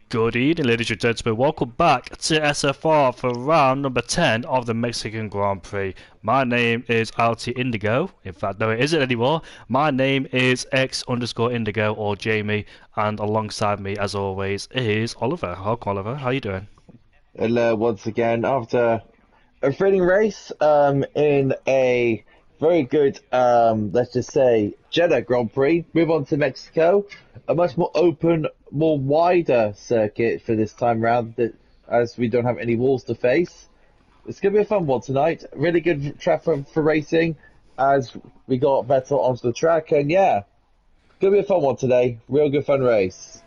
Good evening, ladies and gentlemen. Welcome back to SFR for round number 10 of the Mexican Grand Prix. My name is Alti Indigo. In fact, no, it isn't anymore. My name is X_Indigo or Jamie, and alongside me, as always, is Oliver. Welcome, Oliver. How you doing? Hello, once again, after a thrilling race in a very good, let's just say, Jeddah Grand Prix, move on to Mexico, a much more open, more wider circuit for this time round, as we don't have any walls to face. It's going to be a fun one tonight. Really good track for racing, as we got Vettel onto the track, and yeah, going to be a fun one today. Real good fun race.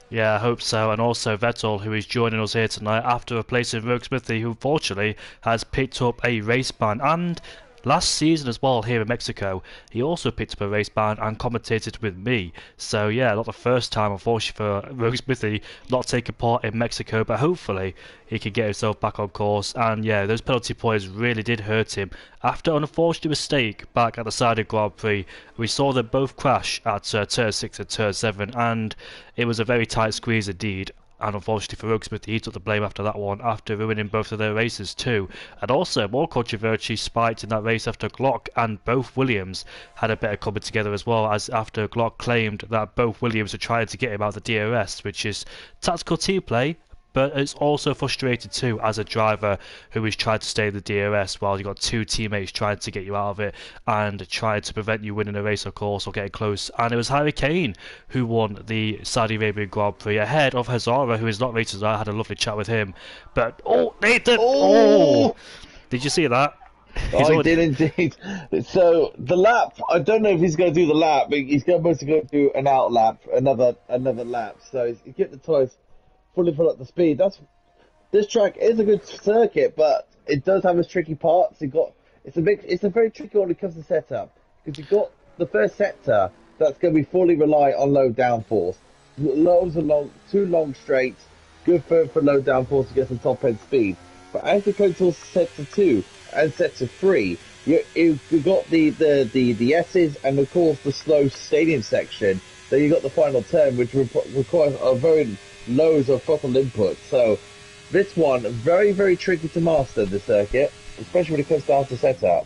Yeah, I hope so. And also Vettel, who is joining us here tonight after replacing Rogue Smithy, who unfortunately has picked up a race ban. And last season as well here in Mexico, he also picked up a race ban and commentated with me. So yeah, not the first time, unfortunately, for Rogue Smithy not taking part in Mexico, but hopefully he can get himself back on course. And yeah, those penalty points really did hurt him. After an unfortunate mistake back at the side of Grand Prix, we saw them both crash at turn 6 and turn 7, and it was a very tight squeeze indeed. And unfortunately for Rogue Smith, he took the blame after that one, after ruining both of their races too. And also, more controversy spiked in that race after Glock and both Williams had a better coming together as well, as after Glock claimed that both Williams were trying to get him out of the DRS, which is tactical team play, but it's also frustrated too as a driver who is trying to stay in the DRS while you've got two teammates trying to get you out of it and trying to prevent you winning a race, of course, or getting close. And it was Harry Kane who won the Saudi Arabian Grand Prix ahead of Hazara, who is not rated. I had a lovely chat with him. But, oh, Nathan! Oh! Did you see that? I did indeed. So the lap, I don't know if he's going to do the lap, but he's supposed to go do an out lap, another lap. So he's get the tires fully full up the speed. This track is a good circuit, but it does have its tricky parts. It's a very tricky one when it comes to setup, because you've got the first sector that's going to be fully rely on low downforce. Loads of two long straights, good for low downforce to get some top end speed. But as you go to sector 2 and sector 3, you've got the S's and of course the slow stadium section. Then you got the final turn, which requires a very loads of throttle input. So this one very, very tricky to master, the circuit, especially when it comes down to setup.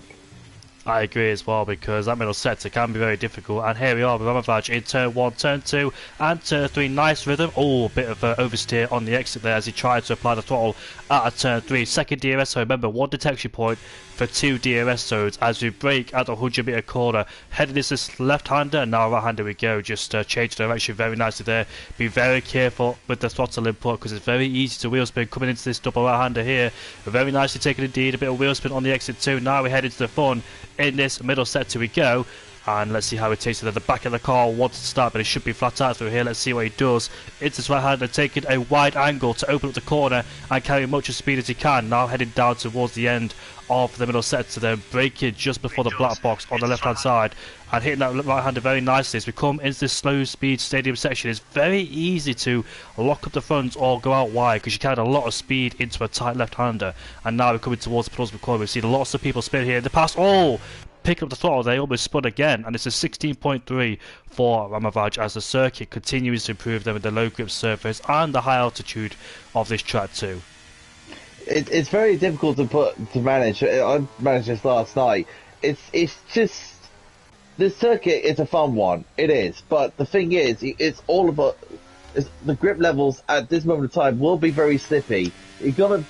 I agree as well, because that middle sector can be very difficult. And here we are with Ramavaj in turn 1, turn 2 and turn 3. Nice rhythm. Oh, a bit of oversteer on the exit there as he tried to apply the throttle at a turn 3. Second DRS, so remember, one detection point for 2 DRS zones as we brake at the 100-meter corner. Heading this left-hander, and now right-hander we go. Just change direction very nicely there. Be very careful with the throttle input, because it's very easy to wheel spin coming into this double right-hander here. Very nicely taken indeed. A bit of wheel spin on the exit too. Now we head into the fun. In this middle sector we go, and let's see how it takes it at the back of the car. Wants to start, but it should be flat out through here. Let's see what he does. It's his right hander taking a wide angle to open up the corner and carry much of speed as he can. Now heading down towards the end of the middle sector, then braking just before the black box on the left hand side and hitting that right hander very nicely. As we come into this slow speed stadium section, it's very easy to lock up the front or go out wide, because you carry a lot of speed into a tight left hander. And now we're coming towards the penultimate corner. We've seen lots of people spin here in the past. Oh, pick up the throttle, they almost spun again, and it's a 16.3 for Ramavaj as the circuit continues to improve them with the low grip surface and the high altitude of this track too. It's very difficult to manage. I managed this last night. It's just, this circuit is a fun one. It is, but the thing is, it's all about the grip levels at this moment of time will be very slippy. You've got to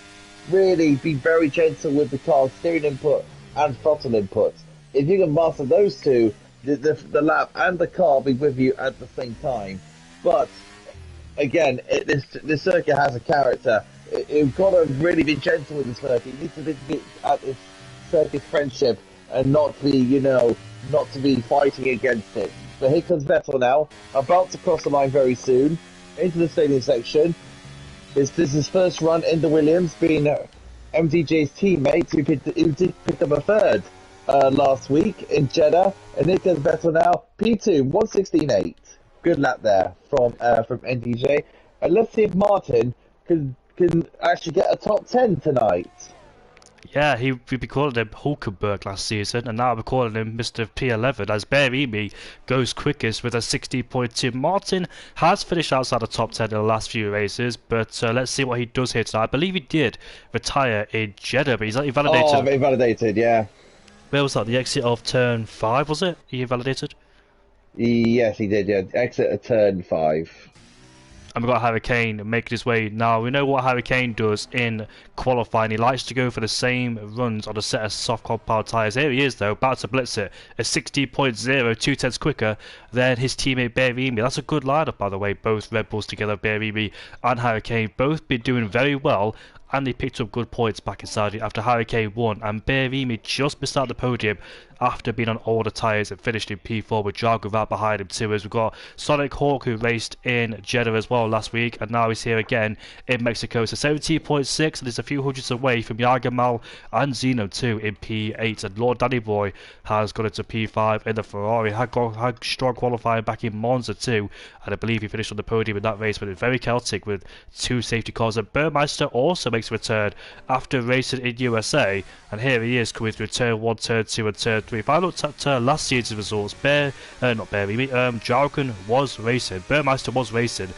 really be very gentle with the car's steering input and throttle input. If you can master those two, the lap and the car will be with you at the same time. But again, this circuit has a character. You've got to really be gentle with the circuit. You need to be at this circuit friendship and not to be fighting against it. But here comes Vettel now, about to cross the line very soon into the stadium section. This is his first run in the Williams, being MDJ's teammate who picked up a third last week in Jeddah, and here comes Vettel now, P2, 1:16.8. Good lap there from NDJ, and let's see if Martin can actually get a top 10 tonight. Yeah, we'd be calling him Hulkenberg last season, and now we're calling him Mr. P11 as Berimi goes quickest with a 60.2. Martin has finished outside the top 10 in the last few races, but let's see what he does here tonight. I believe he did retire in Jeddah, but he's Oh, invalidated. invalidated, yeah. Where was that? The exit of turn 5, was it? He invalidated? Yes, he did, yeah. Exit at turn 5. And we've got Harry Kane making his way. Now, we know what Harry Kane does in qualifying. He likes to go for the same runs on a set of soft compound tyres. Here he is, though, about to blitz it. A 60.0, 2/10 quicker than his teammate Berimi. That's a good lineup, by the way. Both Red Bulls together, Berimi and Harry Kane, both been doing very well. And they picked up good points back in Saudi after Harry Kane won. And Berimi just missed out the podium after being on older tyres and finished in P4 with Jargo right behind him too. As we've got Sonic Hawk, who raced in Jeddah as well last week, and now he's here again in Mexico. So 17.6, and it's a few hundreds away from Yagamal and Zeno too in P8. And Lord Danny Boy has got into P5 in the Ferrari. Had strong qualifying back in Monza too, and I believe he finished on the podium in that race, but it's very Celtic with 2 safety cars. And Burmeister also makes a return after racing in USA, and here he is coming through turn 1, turn 2 and turn 3. If I looked at last season's results, Jargon was racing, Burmeister was racing,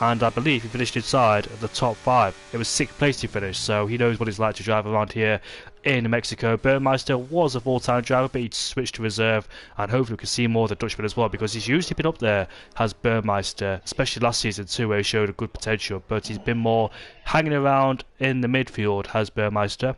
and I believe he finished inside the top 5. It was 6th place he finished, so he knows what it's like to drive around here in Mexico. Burmeister was a full-time driver, but he switched to reserve, and hopefully we can see more of the Dutchman as well, because he's usually been up there, has Burmeister, especially last season too, where he showed a good potential, but he's been more hanging around in the midfield, has Burmeister,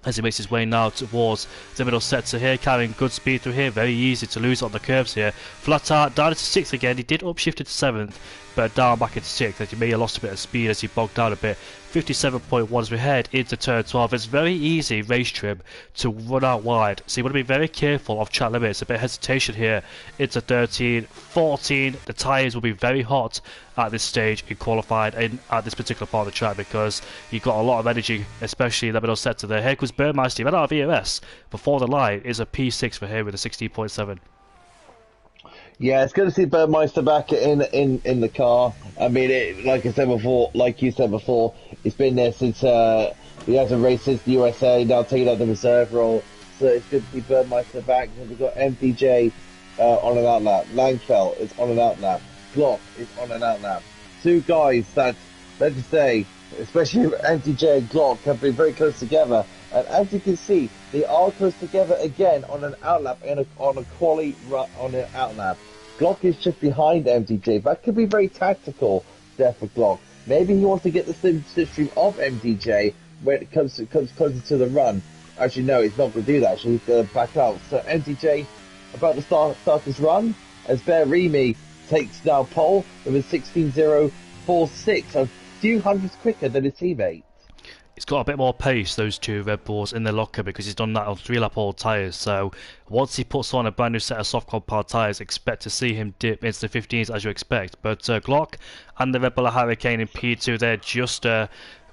as he makes his way now towards the middle sector here, carrying good speed through here. Very easy to lose on the curves here. Flat out down into 6th again. He did upshift into 7th, but down back into 6th, as he may have lost a bit of speed as he bogged down a bit. 57.1 as we head into turn 12. It's very easy race trim to run out wide, so you want to be very careful of track limits. A bit of hesitation here into 13, 14. The tyres will be very hot at this stage in qualifying and at this particular part of the track, because you've got a lot of energy, especially in the middle sector there. Here comes Burmeister, ran out of ERS before the line. Is a P6 for him with a 16.7. Yeah, it's good to see Burmeister back in the car. I mean, like you said before, it's been there since he hasn't raced since the USA. Now taking out the reserve role, so it's good to see Burmeister back. We've got MTJ on an out lap. Langfeld is on an out lap. Glock is on an out lap. 2 guys that, let's just say, especially MTJ and Glock, have been very close together. And as you can see, they are close together again on an outlap and on a quali run on an outlap. Glock is just behind MTJ. That could be very tactical there for Glock. Maybe he wants to get the slipstream of MTJ when it comes closer to the run. Actually, no, he's not going to do that. Actually, he's going to back out. So MTJ about to start this run as Berimi takes now pole with a 16.046, a few hundreds quicker than his teammate. He's got a bit more pace, those 2 Red Bulls, in the locker, because he's done that on 3-lap old tyres. So once he puts on a brand new set of soft compound tyres, expect to see him dip into the 15s as you expect. But Glock and the Red Bull Hurricane in P2, they're just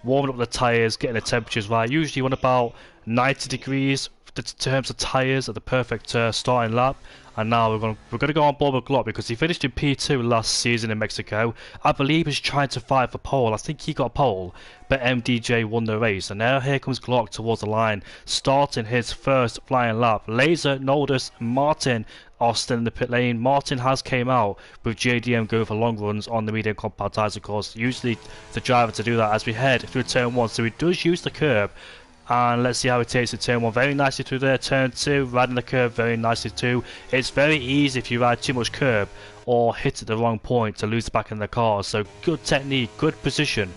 warming up the tyres, getting the temperatures right. Usually on about 90 degrees in terms of tyres at the perfect starting lap. And now we're going to go on board with Glock, because he finished in P2 last season in Mexico. I believe he's trying to fight for pole. I think he got pole, but MDJ won the race. And now here comes Glock towards the line, starting his first flying lap. Laser, Noldus, Martin are still in the pit lane. Martin has came out with JDM going for long runs on the medium compound tyres, of course. Usually the driver to do that as we head through turn 1. So he does use the curb. And let's see how it takes it. Turn 1 very nicely through there. Turn 2 riding the curb very nicely too. It's very easy if you ride too much curb or hit at the wrong point to lose the back in the car. So good technique, good precision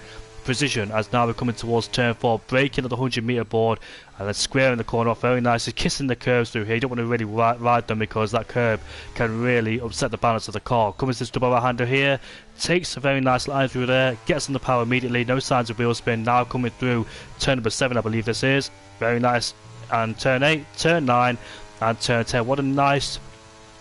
as now we're coming towards turn 4, braking at the 100-meter board and then squaring the corner off very nicely, kissing the curbs through here. You don't want to really ride them, because that curb can really upset the balance of the car. Coming to this double right-hander here, takes a very nice line through there, gets on the power immediately, no signs of wheel spin. Now coming through turn number 7, I believe this is, very nice, and turn 8, turn 9 and turn 10. What a nice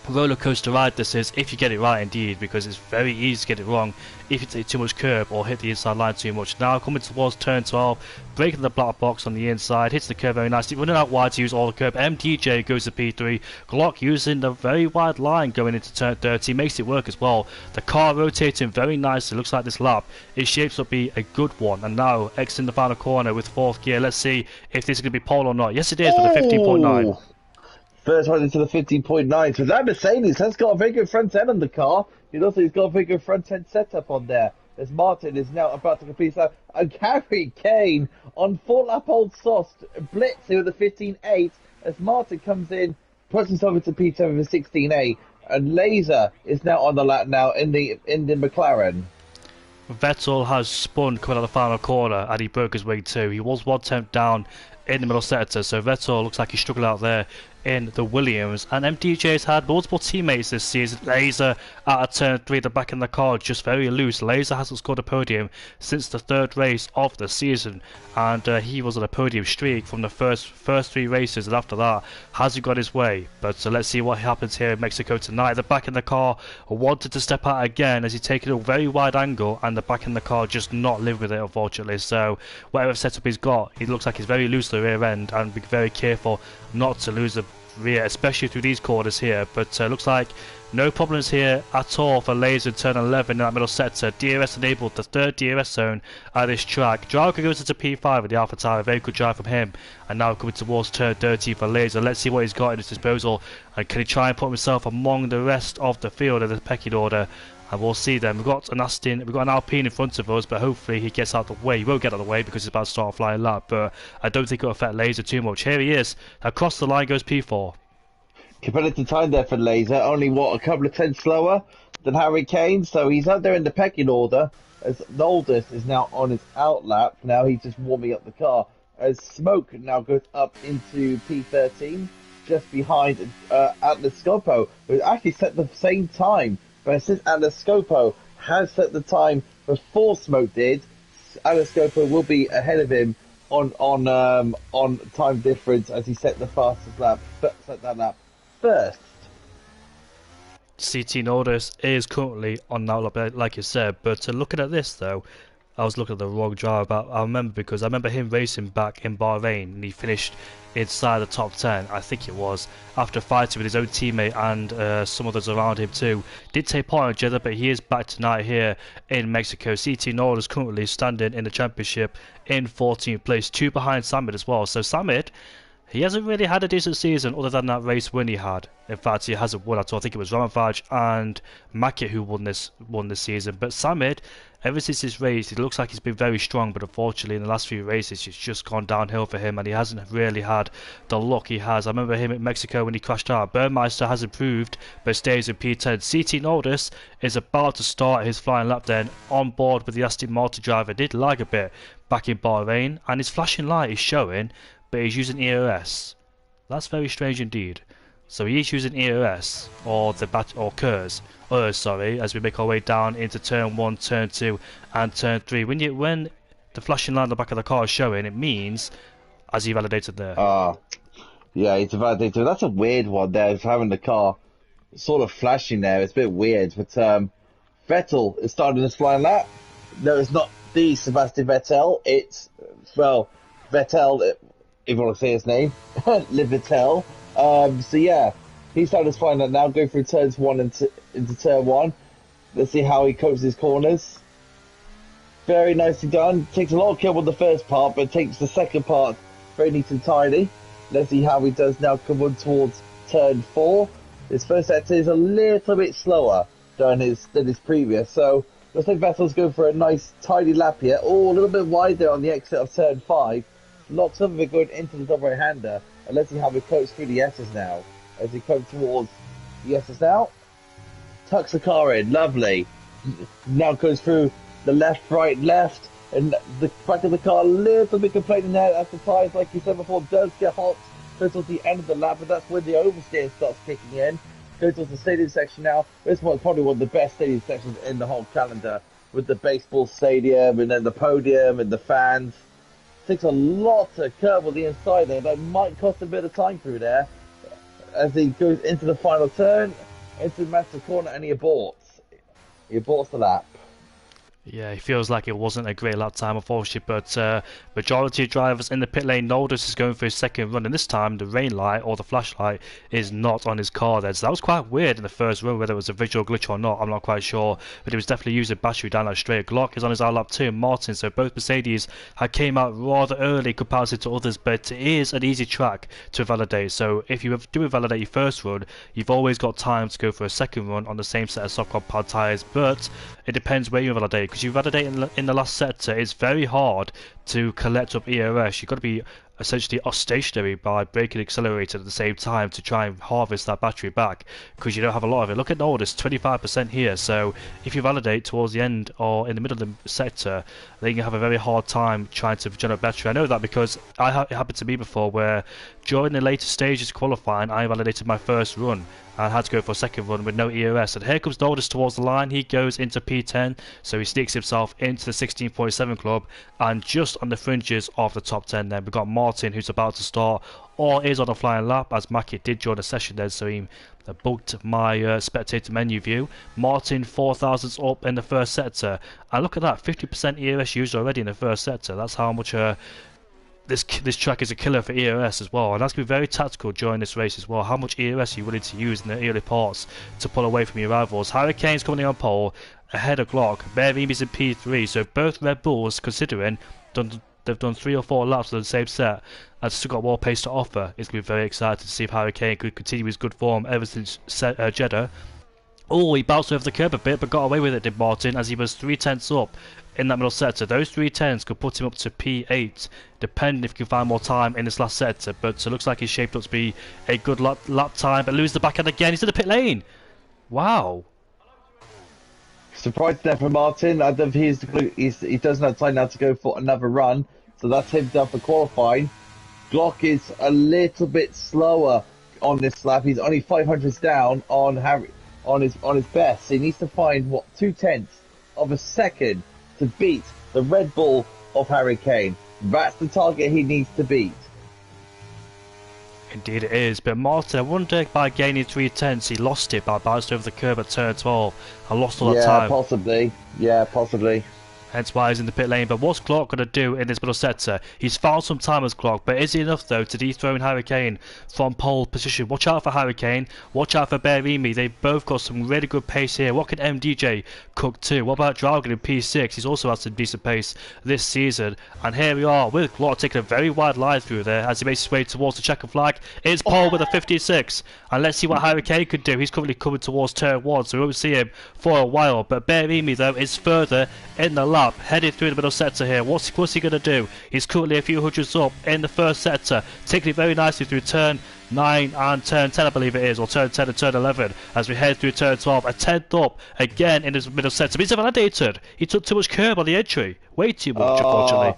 roller coaster ride this is, if you get it right indeed, because it's very easy to get it wrong if you take too much curb or hit the inside line too much. Now coming towards turn 12, breaking the black box on the inside, hits the curb very nicely, running out wide to use all the curb. MDJ goes to P3, Glock using the very wide line going into turn 30, makes it work as well. The car rotating very nicely, looks like this lap it shapes up to be a good one. And now exiting the final corner with 4th gear, let's see if this is going to be pole or not. Yes it is, with a 15.9. First one into the 15.9. So that Mercedes has got a very good front end on the car. You know, he's got a very good front end setup on there. As Martin is now about to complete that. And Harry Kane on 4-lap old sauce, blitzing with the 15.8 as Martin comes in, puts himself into P7 with 16.8. And Laser is now on the lap now in the McLaren. Vettel has spun coming out of the final corner and he broke his way too. He was 1/10 down in the middle sector, so Vettel looks like he struggled out there in the Williams. And MDJ's had multiple teammates this season. Laser out of turn 3, the back in the car just very loose. Laser hasn't scored a podium since the 3rd race of the season, and he was on a podium streak from the first 3 races, and after that hasn't got his way. But let's see what happens here in Mexico tonight. The back in the car wanted to step out again as he taken a very wide angle, and the back in the car just not live with it, unfortunately. So whatever setup he's got, he looks like he's very loose to the rear end, and be very careful not to lose the rear, especially through these corners here. But looks like no problems here at all for Laser in turn 11 in that middle sector. DRS enabled, the 3rd DRS zone at this track. Drago goes into P5 with the Alpha Tower, very good drive from him. And now coming towards turn 13 for Laser. Let's see what he's got at his disposal, and can he try and put himself among the rest of the field in the pecking order. And we'll see then. We've got an Alpine in front of us, but hopefully he gets out of the way. He won't get out of the way because he's about to start a flying lap, but I don't think it'll affect Laser too much. Here he is. Across the line goes P4. Competitive time there for Laser, only a couple of tenths slower than Harry Kane, so he's up there in the pecking order as Noldus is now on his outlap. Now he's just warming up the car as Smoke now goes up into P13 just behind Atlas Scopo, who actually set the same time. But since Atlas Scopo has set the time before Smoke did, Atlas Scopo will be ahead of him on time difference as he set the fastest lap, set that lap first. CT Nordis is currently on that lap, like you said, but looking at this though, I was looking at the wrong drive. I remember him racing back in Bahrain, and he finished inside the top 10, I think it was, after fighting with his own teammate and some others around him too. Did take part in each other, but he is back tonight here in Mexico. CT Nord is currently standing in the championship in 14th place, 2 behind Samid as well. So Samid, he hasn't really had a decent season other than that race win he had. In fact, he hasn't won at all. I think it was Ramavaj and Makit who won this season. But Samid, ever since this race, it looks like he's been very strong, but unfortunately in the last few races it's just gone downhill for him, and he hasn't really had the luck he has. I remember him in Mexico when he crashed out. Burmeister has improved but stays in P10. CT Nordis is about to start his flying lap then on board with the Aston Martin driver. Did lag a bit back in Bahrain, and his flashing light is showing, but he's using EOS. That's very strange indeed. So he is using EOS or KERS, as we make our way down into turn 1, turn 2 and turn 3. When the flashing light on the back of the car is showing, it means, as he validated there. Yeah, it's a validator. That's a weird one there, having the car sort of flashing there. It's a bit weird, but Vettel is starting his flying lap. No, it's not the Sebastian Vettel. It's, well, Vettel, if you want to say his name, Livettel. So yeah, he started his flying lap now, go through turns 1 into turn 1. Let's see how he copes his corners. Very nicely done. Takes a lot of kill on the first part, but takes the second part very neat and tidy. Let's see how he does now come on towards turn 4. His first sector is a little bit slower than his previous, so looks like Vettel's going for a nice tidy lap here. Oh, a little bit wide there on the exit of turn 5. Lots of it going into the double right-hander. And let's see how he coats through the S's now. As he comes towards the S's now. Tucks the car in. Lovely. Now goes through the left, right, left. And the back of the car a little bit complaining there as the tyres, like you said before, does get hot. Goes towards the end of the lap, but that's when the oversteer starts kicking in. Goes towards the stadium section now. This one's probably one of the best stadium sections in the whole calendar. With the baseball stadium and then the podium and the fans. Takes a lot to curve on the inside there. That might cost a bit of time through there. As he goes into the final turn, into the master corner and he aborts. He aborts the lap. Yeah, he feels like it wasn't a great lap time, unfortunately, but majority of drivers in the pit lane know this is going for his second run, and this time the rain light or the flashlight is not on his car there. So that was quite weird in the first run, whether it was a visual glitch or not, I'm not quite sure, but he was definitely using battery down that straight. Glock is on his lap too, and Martin, so both Mercedes had came out rather early compared to others, but it is an easy track to validate, so if you do validate your first run, you've always got time to go for a second run on the same set of soft compound tyres, but it depends where you validate, because you validate in the last sector, it's very hard to collect up ERS. You've got to be essentially stationary by braking and accelerating at the same time to try and harvest that battery back, because you don't have a lot of it. Look at Nordis, 25% here, so if you validate towards the end or in the middle of the sector, then you have a very hard time trying to generate battery. I know that because it happened to me before, where during the later stages of qualifying I validated my first run and had to go for a second run with no EOS, and here comes Nordis towards the line. He goes into P10, so he sneaks himself into the 16.7 club and just on the fringes of the top 10. Then we've got Martin, who's about to start or is on a flying lap, as Mackie did join the session then, so he bugged my spectator menu view. Martin 4,000's up in the first sector, and look at that, 50% EOS used already in the first sector. That's how much this track is a killer for EOS as well, and that's going to be very tactical during this race as well. How much EOS are you willing to use in the early parts to pull away from your rivals? Hurricane's coming in on pole ahead of Glock. Bearimi's in P3, so both Red Bulls, considering they've done 3 or 4 laps of the same set and still got more pace to offer, it's going to be very exciting to see if Hurricane could continue his good form ever since Jeddah. Oh, he bounced over the curb a bit, but got away with it, did Martin, as he was 3/10 up in that middle sector. Those 3/10s could put him up to P8, depending if he can find more time in this last sector. But it looks like he's shaped up to be a good lap time, but loses the backhand again. He's in the pit lane. Wow. Surprised there for Martin. I don't think he doesn't have time now to go for another run, so that's him done for qualifying. Glock is a little bit slower on this lap. He's only 500s down on his best. So he needs to find 2/10 of a second to beat the Red Bull of Hurricane. That's the target he needs to beat. Indeed it is, but Martin, I wonder if by gaining 3/10 he lost it by bouncing over the curb at turn 12 and lost all that time. Yeah, possibly. Hence why he's in the pit lane. But what's Glock going to do in this middle sector? He's found some time as Glock, but is he enough though to dethrone Hurricane from pole position? Watch out for Hurricane, watch out for Bearimi. They've both got some really good pace here. What can MDJ cook too? What about Dragon in P6? He's also had some decent pace this season. And here we are with Glock taking a very wide line through there as he makes his way towards the checker flag. It's pole with a 56. And let's see what Hurricane could do. He's currently coming towards turn 1, so we won't see him for a while. But Bearimi though is further in the lap, heading through the middle sector here. What's he going to do? He's currently a few hundreds up in the first sector, taking it very nicely through turn 9 and turn 10, I believe it is, or turn 10 and turn 11, as we head through turn 12. A 10th up again in his middle sector. But he's validated. He took too much curb on the entry. Way too much, unfortunately.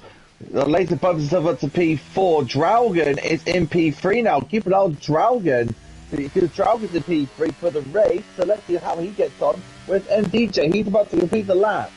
The later bumps himself up to P4. Draugen is in P3 now. Keep an eye on Draugen, because Draugen's in P3 for the race, so let's see how he gets on with MDJ. He's about to complete the lap.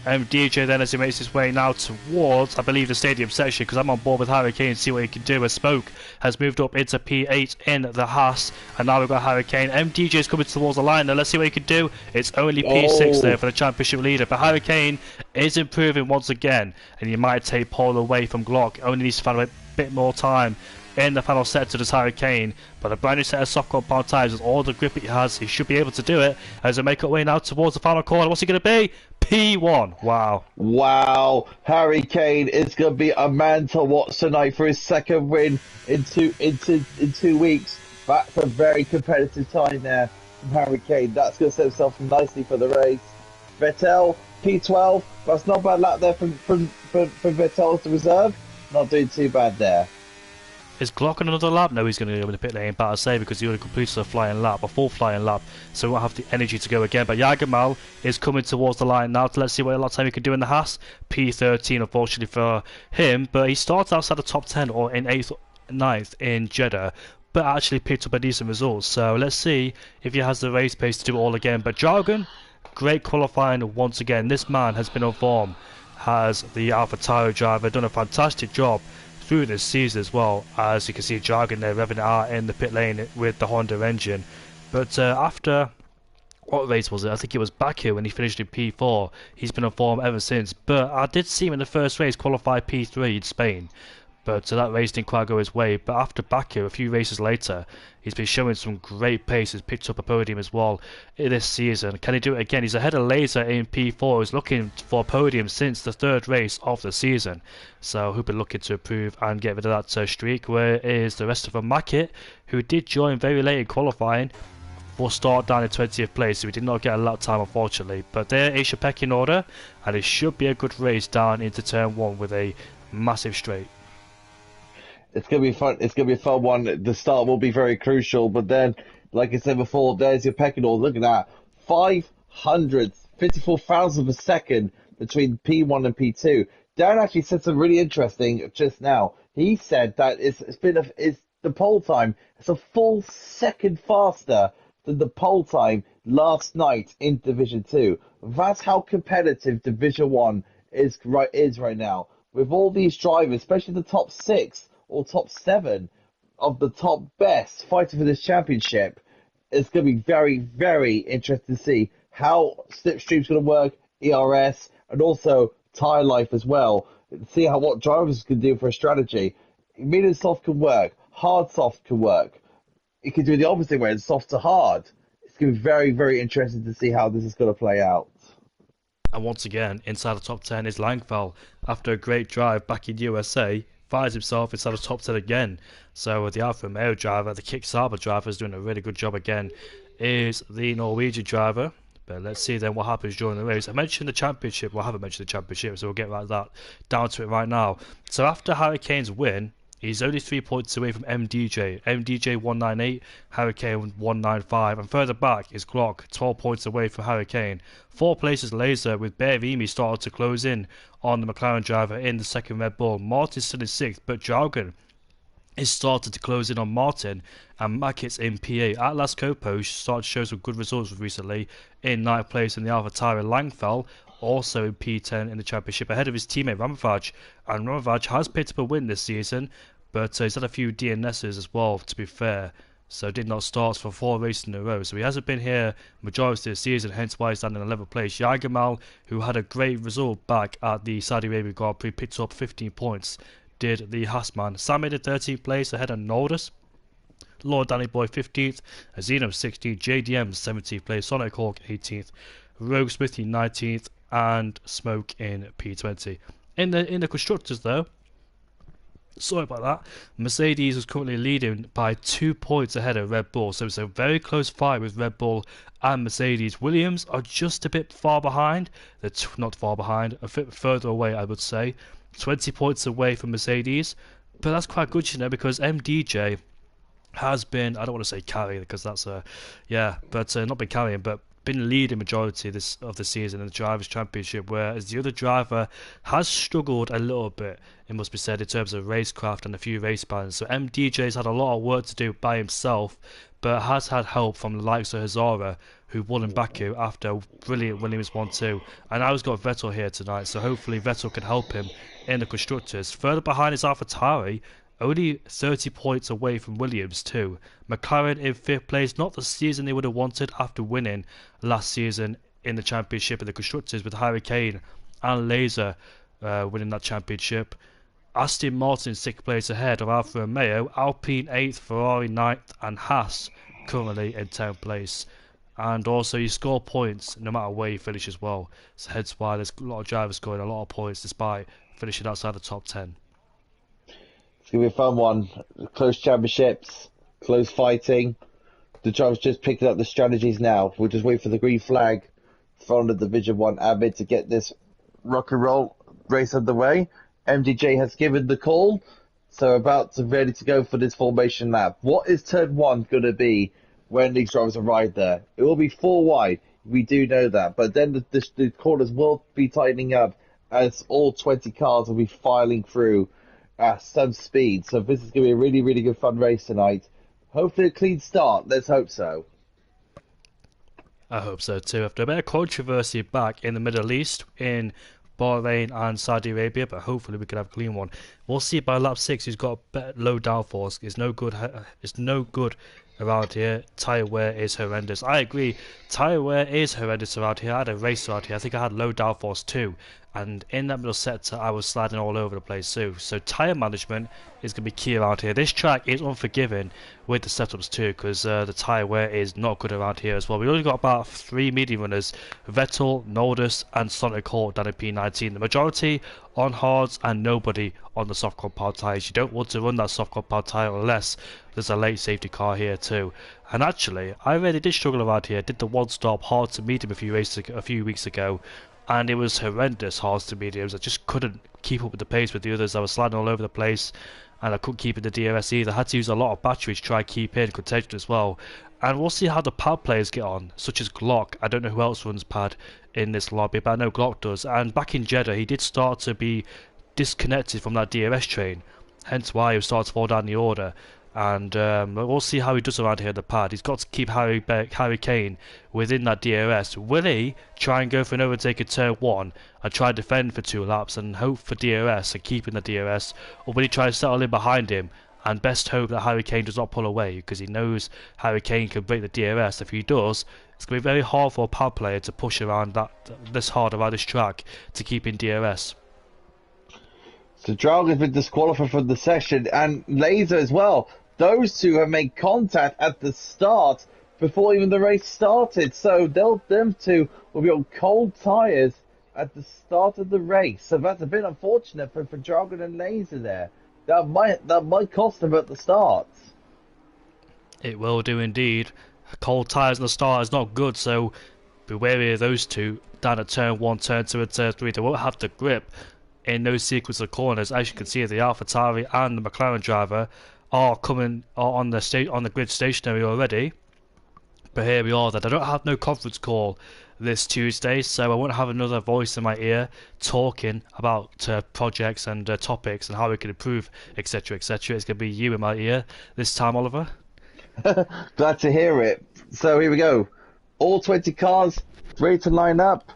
DJ then, as he makes his way now towards, I believe, the stadium section, because I'm on board with Hurricane to see what he can do. As Smoke has moved up into P8 in the Haas, and now we've got Hurricane. MDJ is coming towards the line. Now let's see what he can do. It's only P6 there for the championship leader, but Hurricane is improving once again, and he might take pole away from Glock. Only needs to find a bit more time in the final sector as Hurricane, but a brand new set of soft compound tyres with all the grip he has, he should be able to do it as they make our way now towards the final corner. What's he going to be? P1. Wow. Hurricane is going to be a man to watch tonight for his second win in 2 weeks. That's a very competitive time there from Hurricane. That's going to set himself nicely for the race. Vettel P12. That's not a bad lap there from Vettel to reserve. Not doing too bad there. Is Glock on another lap? No, he's going to go in the pit lane, but I say because he already completed a flying lap, a full flying lap, so he won't have the energy to go again. But Yagamal is coming towards the line now. Let's see what lap time he can do in the Haas. P13, unfortunately for him, but he started outside the top 10 or in 8th, 9th in Jeddah, but actually picked up a decent result. So let's see if he has the race pace to do it all again. But Jargon, great qualifying once again. This man has been on form. Has the AlphaTauri driver done a fantastic job through this season as well. As you can see, Jargon there revving it out in the pit lane with the Honda engine. But after what race was it? I think it was Baku when he finished in P4. He's been on form ever since. But I did see him in the first race qualify P3 in Spain. But that race didn't quite go his way. But after Baku, a few races later, he's been showing some great pace. He's picked up a podium as well this season. Can he do it again? He's ahead of Laser in P4. He's looking for a podium since the third race of the season. So he'll be looking to improve and get rid of that streak. Where is the rest of them? Mackett, who did join very late in qualifying, will start down in 20th place, so we did not get a lap time unfortunately. But there is your pecking order, and it should be a good race down into turn 1 with a massive straight. It's gonna be fun. It's gonna be a fun one. The start will be very crucial, but then, like I said before, there's your pecking order. Look at that, 554,000 per second between P1 and P2. Darren actually said something really interesting just now. He said that it's the pole time. It's a full second faster than the pole time last night in Division 2. That's how competitive Division 1 is right now. With all these drivers, especially the top 6 or top 7 of the top best fighting for this championship, it's going to be very, very interesting to see how Slipstream's going to work, ERS, and also Tyre Life as well. See what drivers can do for a strategy. Medium soft can work, hard soft can work. It can do the opposite way, it's soft to hard. It's going to be very, very interesting to see how this is going to play out. And once again, inside the top 10 is Langfell. After a great drive back in USA, finds himself inside the top 10 again. So the Alfa Romeo driver, the Kick Sauber driver, is doing a really good job again, is the Norwegian driver. But let's see then what happens during the race. I mentioned the championship. Well, I haven't mentioned the championship, so we'll get down to it right now. So after Hurricane's win, he's only 3 points away from MDJ. MDJ 198, Hurricane 195, and further back is Glock, 12 points away from Hurricane. 4 places Laser, with Bervimi starting to close in on the McLaren driver in the second Red Bull. Martin's still in 6th, but Jargon is started to close in on Martin, and Mackett's in PA. Atlas Coppo started to show some good results recently in 9th place in the AlphaTauri. Langfell also in P10 in the championship ahead of his teammate Ramavaj, and Ramavaj has picked up a win this season, but he's had a few DNSs as well, to be fair, so did not start for 4 races in a row, so he hasn't been here majority of the season, hence why he's down in 11th place. Jagemal, who had a great result back at the Saudi Arabia Grand Prix, picked up 15 points, did the Haasman. Sam in 13th place ahead of Nordus. Lord Danny Boy 15th, Azino 16th, JDM 17th place, Sonic Hawk 18th, Rogue Smithy 19th, and Smoke in P20. In the constructors though, sorry about that, Mercedes is currently leading by 2 points ahead of Red Bull, so it's a very close fight with Red Bull and Mercedes. Williams are just a bit far behind. They're not far behind, a bit further away I would say, 20 points away from Mercedes, but that's quite good, you know, because MDJ has been, I don't want to say carrying because that's not been carrying, but been leading majority of the season in the Drivers' Championship, whereas the other driver has struggled a little bit, it must be said, in terms of racecraft and a few race plans. So MDJ's had a lot of work to do by himself, but has had help from the likes of Hazara, who won in Baku after a brilliant Williams 1-2. And now he's got Vettel here tonight, so hopefully Vettel can help him in the constructors. Further behind is AlphaTauri, only 30 points away from Williams too. McLaren in 5th place, not the season they would have wanted after winning last season in the championship of the constructors, with Hurricane and Laser winning that championship. Aston Martin 6th place ahead of Alfa Romeo, Alpine 8th, Ferrari 9th, and Haas currently in 10th place. And also you score points no matter where you finish as well, so hence why there's a lot of drivers scoring a lot of points despite finishing outside the top 10. It's going to be a fun one. Close championships, close fighting. The drivers just picking up the strategies now. We'll just wait for the green flag from the Division 1 admin to get this rock and roll race underway. MDJ has given the call, so ready to go for this formation lap. What is turn 1 going to be when these drivers arrive there? It will be 4 wide. We do know that. But then the corners will be tightening up as all 20 cars will be filing through at some speed. So this is going to be a really, really good fun race tonight. Hopefully a clean start. Let's hope so. I hope so too. After a bit of controversy back in the Middle East, in Bahrain and Saudi Arabia, but hopefully we can have a clean one. We'll see by lap 6 who's got a better low downforce. It's no good around here. Tyre wear is horrendous. I agree, tyre wear is horrendous around here. I had a race around here. I think I had low downforce too. And in that middle sector, I was sliding all over the place too. So tyre management is going to be key around here. This track is unforgiving with the setups too, because the tyre wear is not good around here as well. We've only got about 3 medium runners: Vettel, Noldus, and Sonic Hall down in P19. The majority on hards and nobody on the soft compound tyres. You don't want to run that soft compound tyre unless there's a late safety car here too. And actually, I really did struggle around here. Did the one-stop hard to medium a few weeks ago, and it was horrendous hards to mediums. I just couldn't keep up with the pace with the others. I was sliding all over the place, and I couldn't keep in the DRS either. I had to use a lot of batteries to try and keep in contention as well. And we'll see how the pad players get on, such as Glock. I don't know who else runs pad in this lobby, but I know Glock does. And back in Jeddah, he did start to be disconnected from that DRS train, hence why he started to fall down the order. And we'll see how he does around here at the pad. He's got to keep Harry Kane within that DRS. Will he try and go for an overtake at turn 1 and try and defend for 2 laps and hope for DRS and keep in the DRS? Or will he try to settle in behind him and best hope that Harry Kane does not pull away, because he knows Harry Kane can break the DRS? If he does, it's going to be very hard for a pad player to push around this hard around this track to keep in DRS. So Dragon's been disqualified from the session, and Laser as well. Those two have made contact at the start before even the race started. So them two will be on cold tyres at the start of the race. So that's a bit unfortunate for Dragon and Laser there. That might cost them at the start. It will do indeed. Cold tyres at the start is not good, so be wary of those two down at turn 1, turn 2 and turn 3. They won't have the grip in those sequence of corners. As you can see, the AlphaTauri and the McLaren driver are on the grid stationary already. But here we are. That I don't have no conference call this Tuesday, so I won't have another voice in my ear talking about projects and topics and how we can improve, etc., etc. It's going to be you in my ear this time, Oliver. Glad to hear it. So here we go. All 20 cars ready to line up.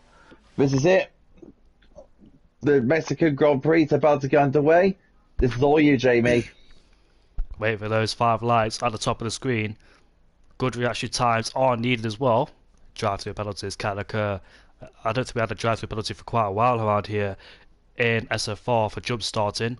This is it. The Mexican Grand Prix is about to get underway. This is all you, Jamie. Wait for those 5 lights at the top of the screen. Good reaction times are needed as well. Drive-through penalties can occur. I don't think we had a drive-through penalty for quite a while around here in SF4 for jump starting,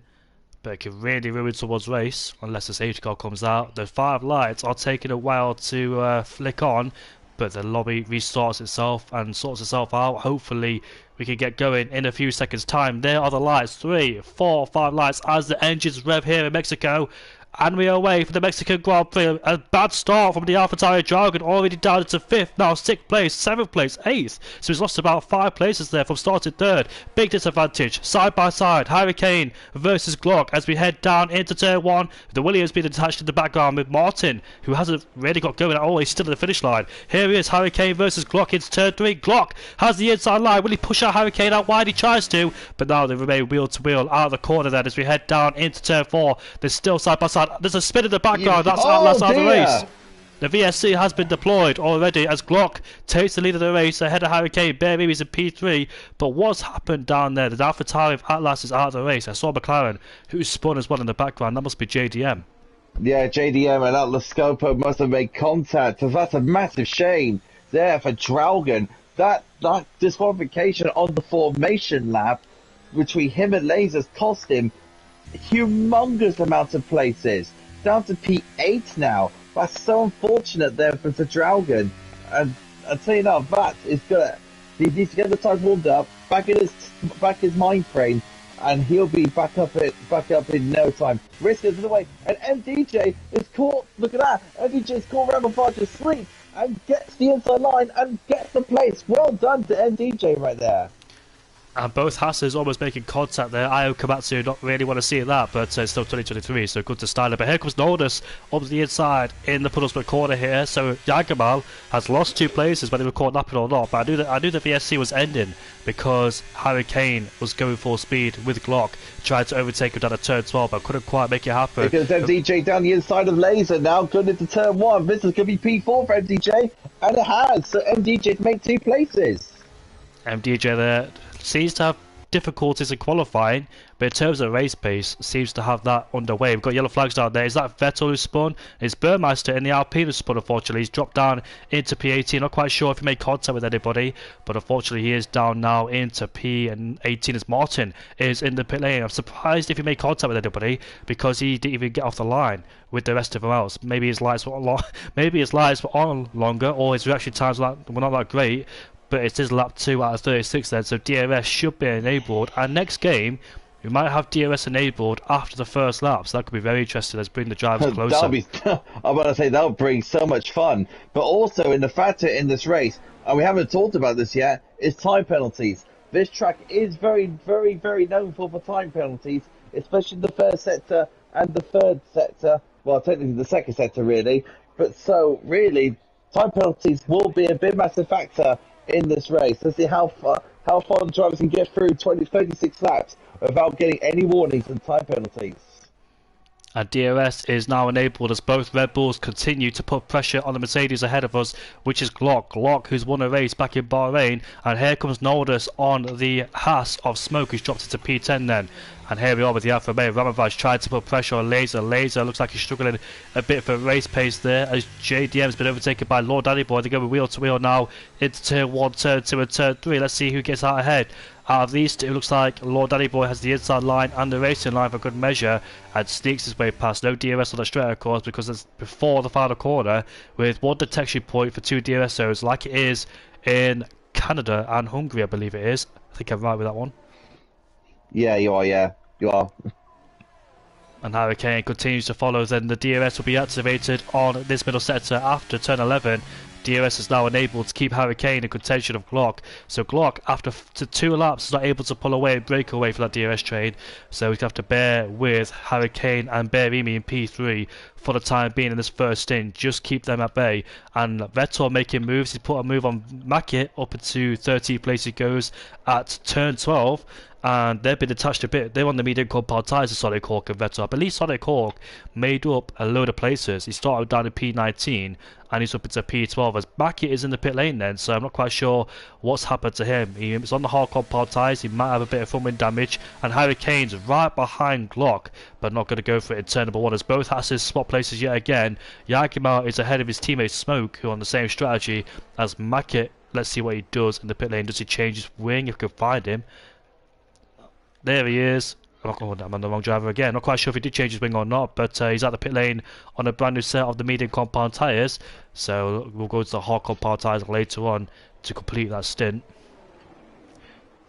but it can really ruin someone's race unless the safety car comes out. The 5 lights are taking a while to flick on, but the lobby restarts itself and sorts itself out. Hopefully we can get going in a few seconds time. There are the lights, 3, 4, 5 lights as the engines rev here in Mexico. And we are away for the Mexican Grand Prix. A bad start from the AlphaTauri Dragon, already down to 5th, now 6th place, 7th place, 8th. So he's lost about 5 places there from start to 3rd. Big disadvantage, side by side, Harry Kane versus Glock as we head down into turn 1. The Williams being attached in the background with Martin, who hasn't really got going at all. He's still at the finish line. Here he is, Harry Kane versus Glock into turn 3. Glock has the inside line. Will he push out Harry Kane out wide? He tries to, but now they remain wheel to wheel out of the corner then as we head down into turn 4. They're still side by side. There's a spin in the background. That's Atlas out of the race. The VSC has been deployed already as Glock takes the lead of the race ahead of Harry Kane. Bare is in P3. But what's happened down there? The AlphaTauri of Atlas is out of the race. I saw McLaren, who spun as well in the background. That must be JDM. Yeah, JDM and Atlas Scopo must have made contact. That's a massive shame there for Dragon. That disqualification on the formation lap between him and Lasers cost him humongous amounts of places. Down to P8 now. That's so unfortunate there for the Dragon. And I'll tell you now, that is gonna. He needs to get the tyres warmed up, back his mind frame, and he'll be back up in no time. Risk is in the way, and MDJ is caught. Look at that. MDJ is caught Ramavar's sleep and gets the inside line and gets the place. Well done to MDJ right there. And both Hasses almost making contact there. Io Komatsu not really want to see that, but it's still 2023, so good to style it. But here comes Noldus up to the inside in the Puddlesburg corner here. So Yagamal has lost 2 places, whether he was caught napping or not. But I knew that VSC was ending because Harry Kane was going full speed with Glock, tried to overtake him down at turn 12, but couldn't quite make it happen. Because MDJ down the inside of Laser now, going into turn 1. This is going to be P4 for MDJ, and it has. So MDJ's made 2 places. MDJ there seems to have difficulties in qualifying, but in terms of race pace, seems to have that underway. We've got yellow flags down there. Is that Vettel who spun? It's Burmeister in the Alpine who spun, unfortunately. He's dropped down into P18. Not quite sure if he made contact with anybody, but unfortunately he is down now into P18 as Martin is in the pit lane. I'm surprised if he made contact with anybody because he didn't even get off the line with the rest of them else. Maybe his lights were on longer, or his reaction times were not that great. But it is lap 2 out of 36 then, so DRS should be enabled. And next game, we might have DRS enabled after the first lap, so that could be very interesting. Let's bring the drivers closer. I'm about to say, that'll bring so much fun. But also, in the factor in this race, and we haven't talked about this yet, is time penalties. This track is very, very, very known for time penalties, especially the first sector and the third sector. Well, technically the second sector, really. But so, really, time penalties will be a big, massive factor in this race. Let's see how far the drivers can get through 36 laps without getting any warnings and time penalties. And DRS is now enabled as both Red Bulls continue to put pressure on the Mercedes ahead of us, which is Glock. Glock, who's won a race back in Bahrain. And here comes Nordis on the Haas of Smoke, who's dropped into P10 then. And here we are with the Alfa Romeo. Ramovaj tried to put pressure on Laser. Laser looks like he's struggling a bit for race pace there as JDM's been overtaken by Lord Daddy Boy. They go wheel to wheel now into turn 1, turn 2 and turn 3. Let's see who gets out ahead. Out of these two, it looks like Lord Daddy Boy has the inside line and the racing line for good measure and sneaks his way past. No DRS on the straight, of course, because it's before the final corner with one detection point for 2 DRS zones like it is in Canada and Hungary, I believe it is. I think I'm right with that one. Yeah, you are, You are. And Hurricane continues to follow, then the DRS will be activated on this middle sector after turn 11. DRS is now enabled to keep Hurricane in contention of Glock. So Glock, after 2 laps, is not able to pull away and break away from that DRS train. So he's going to have to bear with Hurricane and Berimi in P3 for the time being in this first stint. Just keep them at bay. And Vettel making moves. He's put a move on Mackett up into 13th place. He goes at turn 12. And they've been attached a bit. They're on the medium compound tyres of Sonic Hawk and Vettel. I believe Sonic Hawk made up a load of places. He started down in P19 and he's up into P12 as Mackett is in the pit lane then, so I'm not quite sure what's happened to him. He's on the hard compound tyres, he might have a bit of front wind damage, and Hurricane's right behind Glock, but not going to go for it in turn number 1 as both Hasses swap places yet again. Yakima is ahead of his teammate Smoke, who are on the same strategy as Mackett. Let's see what he does in the pit lane. Does he change his wing if we can find him? There he is. Oh, I'm on the wrong driver again. Not quite sure if he did change his wing or not, but he's at the pit lane on a brand new set of the medium compound tyres. So we'll go to the hard compound tyres later on to complete that stint.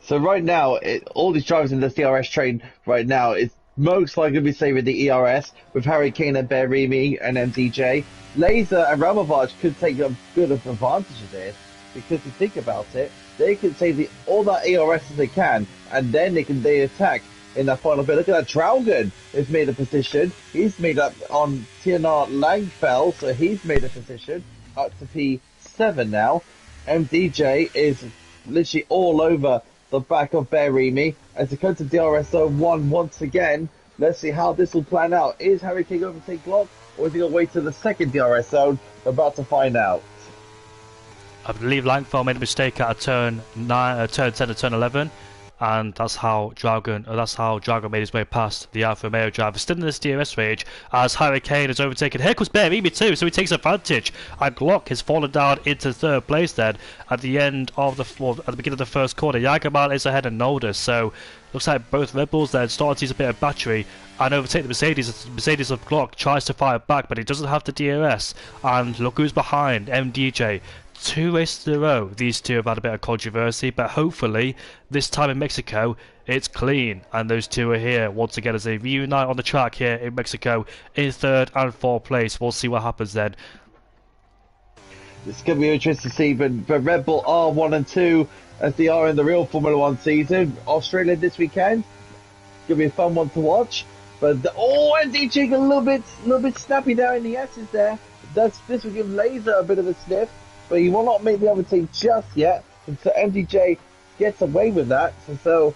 So right now, all these drivers in the DRS train right now is most likely to be saving the ERS with Harry Kane and Berimi and MDJ. Laser and Ramovaj could take a good advantage of this because if you think about it, they can save all that ERS as they can, and then they attack in that final bit. Look at that, Draugen has made a position. He's made up on TNR Langfell, so he's made a position up to P7 now. MDJ is literally all over the back of Berimi as they come to DRS Zone 1 once again. Let's see how this will plan out. Is Harry King going to take Glock, or is he going to wait to the second DRS zone? We're about to find out. I believe Langfell made a mistake at a turn 10 to turn 11, and that's how Dragon made his way past the Alfa Romeo driver. Still in this DRS rage as Hurricane is overtaken. Here comes Berimi too, so he takes advantage. And Glock has fallen down into third place then at the end of at the beginning of the first corner. Yagamal is ahead of Nolder, so looks like both Red Bulls there start to use a bit of battery and overtake the Mercedes. Mercedes of Glock tries to fire back, but he doesn't have the DRS. And look who's behind, MDJ. 2 races in a row, these two have had a bit of controversy, but hopefully this time in Mexico it's clean and those two are here once again as they reunite on the track here in Mexico in 3rd and 4th place. We'll see what happens then. It's going to be interesting to see, but Red Bull are 1 and 2 as they are in the real Formula 1 season. Australia this weekend, it's going to be a fun one to watch. But MDJ a little bit snappy there in the S's there. This will give Laser a bit of a sniff, but he will not make the other team just yet. And so MDJ gets away with that. So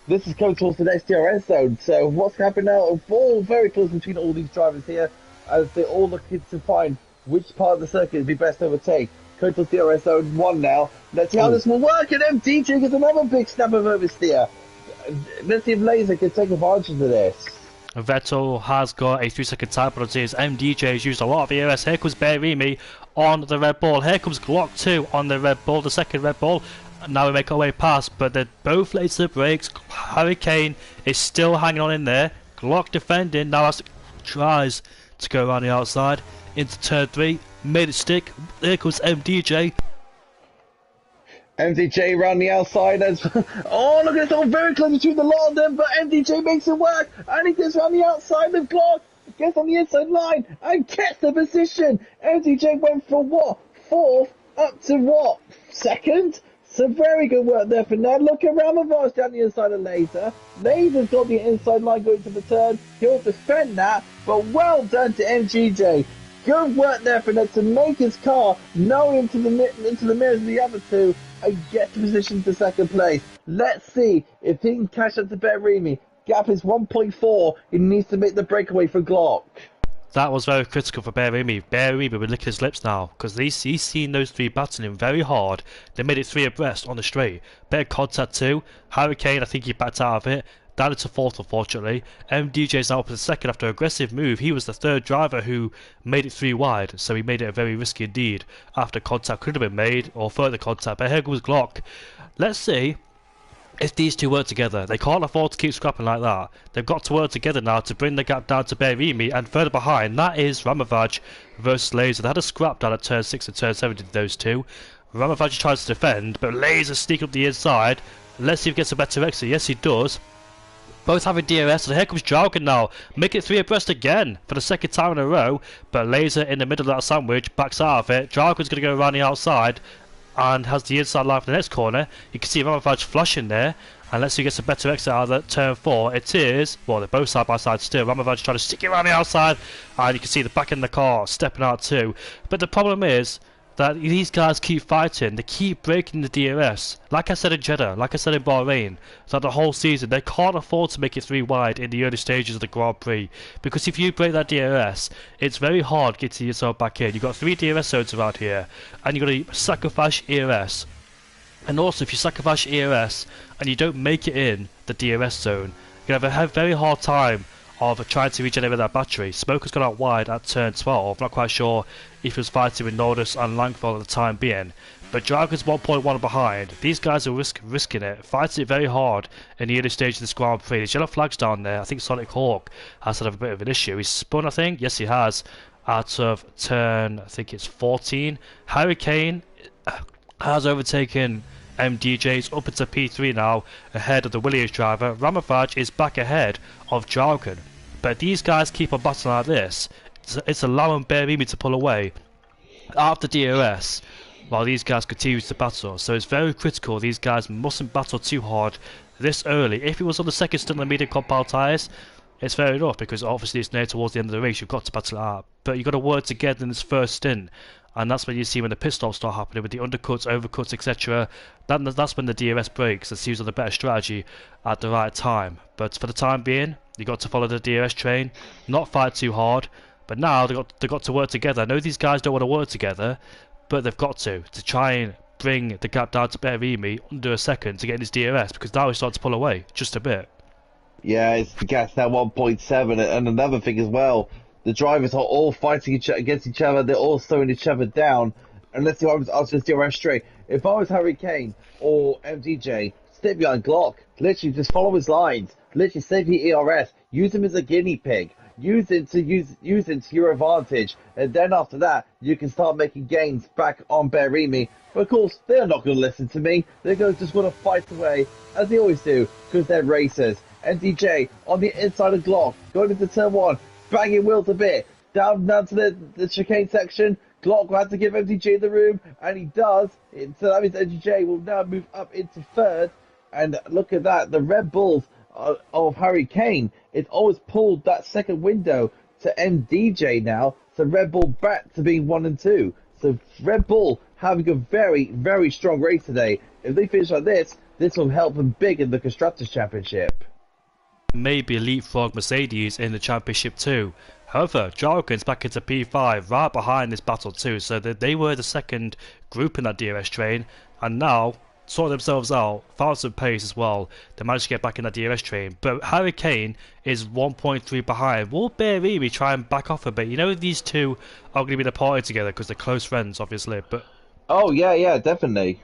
this is coming towards the next DRS zone. So what's happening now? A ball very close between all these drivers here as they're all looking to find which part of the circuit would be best to overtake. Coming towards DRS zone 1 now. Let's see how this will work. And MDJ gets another big snap of oversteer. let's see if Laser can take advantage of this. Vettel has got a 3-second time penalty as MDJ has used a lot of EOS. Here comes Berimi on the Red Bull. Here comes Glock 2 on the Red Bull, the second Red Bull. Now we make our way past, but they're both late to the brakes. Hurricane is still hanging on in there. Glock defending, now tries to go around the outside into turn 3. Made it stick. Here comes MDJ. MDJ around the outside as oh look, it's all very close between the lot of them, but MDJ makes it work and he gets around the outside of Glock, gets on the inside line and gets the position. MDJ went from what? 4th up to what? 2nd? So very good work there for Ned. Look at Ramavage down the inside of Laser. Laser's got the inside line going to the turn. He'll defend that, but well done to MGJ. Good work there for Ned to make his car know into the mirrors of the other two and get to position to 2nd place. Let's see if he can catch up to Berimi. Gap is 1.4. He needs to make the breakaway for Glock. That was very critical for Berimi. Berimi will lick his lips now because he's seen those 3 battling him very hard. They made it 3 abreast on the straight. Better contact too. Hurricane, I think he backed out of it. Down into 4th, unfortunately. MDJ's now up in 2nd after an aggressive move. He was the 3rd driver who made it 3 wide, so he made it a very risky indeed. After contact could have been made, or further contact, but here goes Glock. Let's see if these two work together. They can't afford to keep scrapping like that. They've got to work together now to bring the gap down to Berimi, and further behind, that is Ramavage versus Laser. They had a scrap down at turn 6 and turn 7, did those two. Ramavage tries to defend, but Laser sneaks up the inside. Let's see if he gets a better exit. Yes, he does. Both having DRS, and here comes Jargon now. Make it 3 abreast again for the 2nd time in a row. But Laser in the middle of that sandwich backs out of it. Jargon's going to go around the outside and has the inside line for the next corner. You can see Ramavage flashing there. And let's see who gets a better exit out of that turn 4. It is, well, they're both side by side still. Ramavage trying to stick it around the outside. And you can see the back end of the car stepping out too. But the problem is that these guys keep fighting, they keep breaking the DRS. Like I said in Jeddah, like I said in Bahrain, that the whole season they can't afford to make it 3 wide in the early stages of the Grand Prix. Because if you break that DRS, it's very hard getting yourself back in. You've got 3 DRS zones around here, and you've got to sacrifice ERS. And also, if you sacrifice ERS and you don't make it in the DRS zone, you're going to have a very hard time of trying to regenerate that battery. Smoker's gone out wide at turn 12. Not quite sure if he was fighting with Nordus and Langfeld at the time being. But Dragon's 1.1 behind. These guys are risking it, fighting it very hard in the early stage of this Grand Prix. There's yellow flags down there. I think Sonic Hawk has had a bit of an issue. He's spun, I think. Yes, he has. Out of turn, I think it's 14. Hurricane has overtaken MDJ's up into P3 now, ahead of the Williams driver. Ramavage is back ahead of Jargon. But these guys keep on battling like this. It's allowing Berimi to pull away after DRS while these guys continue to battle. So it's very critical. These guys mustn't battle too hard this early. If it was on the 2nd stint on the medium compound tyres, it's fair enough because obviously it's near towards the end of the race. You've got to battle it out. But you've got to work together in this first stint. And that's when you see when the pit stops start happening with the undercuts, overcuts, etc. That's when the DRS breaks and seems like the better strategy at the right time. But for the time being, you've got to follow the DRS train, not fight too hard. But now they've got to work together. I know these guys don't want to work together, but they've got to try and bring the gap down to Berimi under a second to get his DRS, because now he's starting to pull away just a bit. Yeah, it's the gas now 1.7, and another thing as well. The drivers are all fighting against each other. They're all slowing each other down. And let's see what I was just DRS straight. If I was Hurricane or MDJ, step behind Glock. Literally just follow his lines. Literally save your ERS. Use him as a guinea pig. Use it to your advantage. And then after that, you can start making gains back on Berimi. But of course, they're not going to listen to me. They're just going to fight away, as they always do, because they're racers. MDJ on the inside of Glock, going into turn 1. Banging wheels a bit, down to the chicane section. Glock will have to give MDJ the room, and he does. So that means MDJ will now move up into 3rd. And look at that, the Red Bulls of Hurricane, it's always pulled that 2nd window to MDJ now. So Red Bull back to being 1 and 2. So Red Bull having a very, very strong race today. If they finish like this will help them big in the Constructors' Championship. Maybe leapfrog Mercedes in the championship too. However, Jargon's back into P5 right behind this battle too, so that they were the 2nd group in that DRS train, and now sorted themselves out, found some pace as well. They managed to get back in that DRS train. But Harry Kane is 1.3 behind. Will Berimi try and back off a bit? You know these two are going to be in a party together because they're close friends, obviously. But Oh yeah, definitely.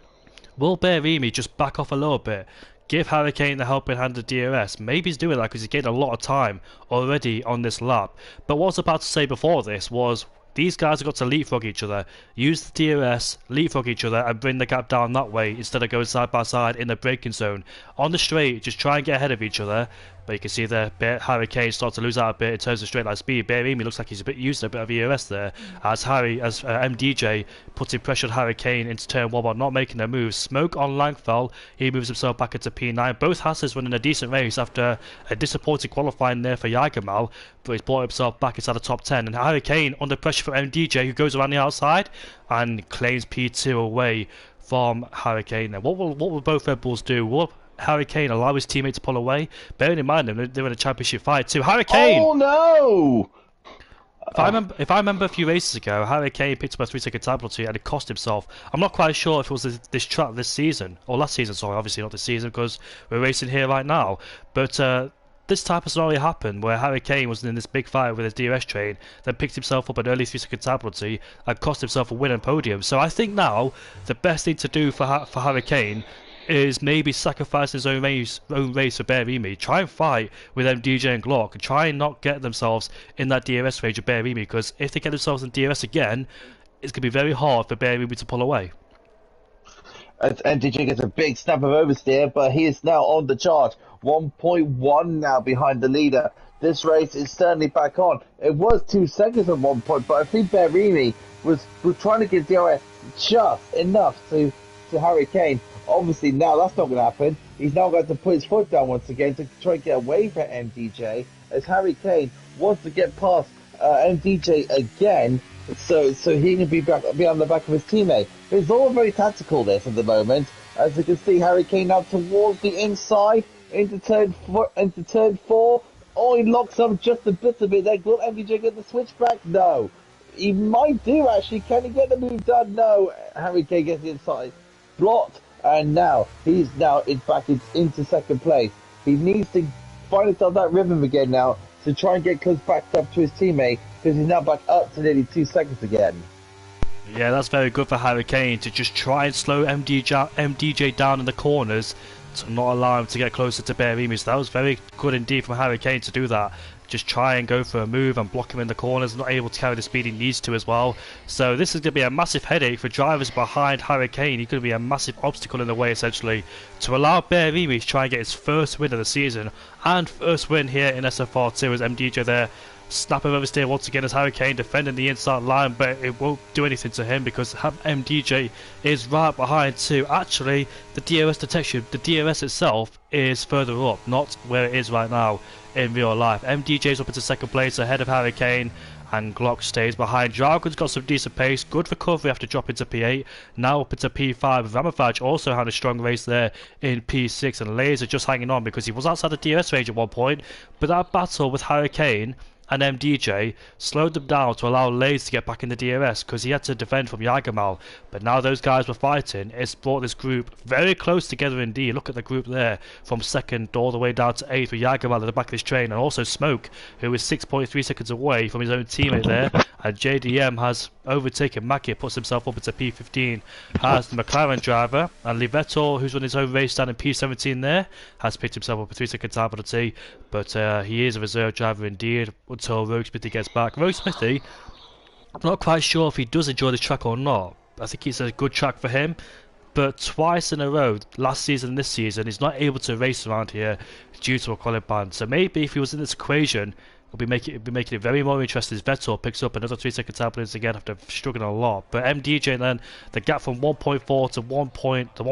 will Berimi just back off a little bit? Give Harry Kane the helping hand of DRS. Maybe he's doing that because he's gained a lot of time already on this lap. But what I was about to say before this was these guys have got to leapfrog each other, use the DRS, leapfrog each other, and bring the gap down that way instead of going side by side in the braking zone. On the straight, just try and get ahead of each other. But you can see there, Harry Kane starts to lose out a bit in terms of straight line speed. Berimi looks like he's using a bit of ERS there, as MDJ puts in pressure on Harry Kane into turn 1 while not making a move. Smoke on Langfell, he moves himself back into P9. Both Hasses running a decent race after a disappointing qualifying there for Jagermal, but he's brought himself back inside the top 10. And Harry Kane under pressure from MDJ, who goes around the outside and claims P2 away from Harry Kane. Now, what will both Red Bulls do? Will Harry Kane allow his teammate to pull away? Bearing in mind they're in a championship fight too. Harry Kane! Oh no! If I remember a few races ago, Harry Kane picked up a 3-second time penalty and it cost himself. I'm not quite sure if it was this track this season, or last season, sorry, obviously not this season because we're racing here right now. But this type of scenario happened where Harry Kane was in this big fight with his DRS train, then picked himself up an early 3-second time penalty and cost himself a win and podium. So I think now the best thing to do for Harry Kane is maybe sacrifice his own race for Berimi. Try and fight with MDJ and Glock and try and not get themselves in that DRS range of Berimi, because if they get themselves in DRS again, it's going to be very hard for Berimi to pull away. MDJ gets a big snap of oversteer, but he is now on the charge. 1.1 now behind the leader. This race is certainly back on. It was 2 seconds at one point, but I think Berimi was trying to get DRS just enough to Harry Kane. Obviously now that's not going to happen. He's now going to put his foot down once again to try and get away from MDJ, as Harry Kane wants to get past MDJ again, so he can be on the back of his teammate. It's all very tactical this at the moment. As you can see, Harry Kane now towards the inside into turn 4. Oh, he locks up just a bit of it there. Will MDJ get the switchback? No. He might do actually. Can he get the move done? No. Harry Kane gets the inside. Blocked. And now, he's back into second place. He needs to find himself that rhythm again now to try and get close back up to his teammate, because he's now back up to nearly 2 seconds again. Yeah, that's very good for Harry Kane to just try and slow MDJ down in the corners to not allow him to get closer to Berimi. So that was very good indeed from Harry Kane to do that. Just try and go for a move and block him in the corners, not able to carry the speed he needs to as well. So this is going to be a massive headache for drivers behind Harry Kane. He's going to be a massive obstacle in the way essentially to allow Berimi to try and get his first win of the season and first win here in SFR2, as MDJ there snapping oversteer once again as Harry Kane defending the inside line, but it won't do anything to him because MDJ is right behind too. Actually, the DRS detection, the DRS itself is further up, not where it is right now in real life. MDJ's up into second place ahead of Harry Kane, and Glock stays behind. Dragon's got some decent pace, good recovery after dropping to P8, now up into P5. Ramavaj also had a strong race there in P6, and Laser just hanging on because he was outside the DRS range at one point, but that battle with Harry Kane and MDJ slowed them down to allow Lays to get back in the DRS because he had to defend from Jagermal. But now those guys were fighting, it's brought this group very close together indeed. Look at the group there, from second all the way down to 8th with Jagermal at the back of this train, and also Smoke, who is 6.3 seconds away from his own teammate there. And JDM has overtaken Maki, puts himself up into P15 as the McLaren driver, and Livetto, who's run his own race down in P17 there, has picked himself up a 3-second time penalty, but he is a reserve driver indeed until Rogue Smithy gets back. Rogue Smithy, I'm not quite sure if he does enjoy this track or not. I think it's a good track for him, but twice in a row, last season and this season, he's not able to race around here due to a qualifying ban. So maybe if he was in this equation, it'll be making it very more interesting as Vettel picks up another 3-second time penalty again after struggling a lot. But MDJ then, the gap from 1.4 to 1.9 to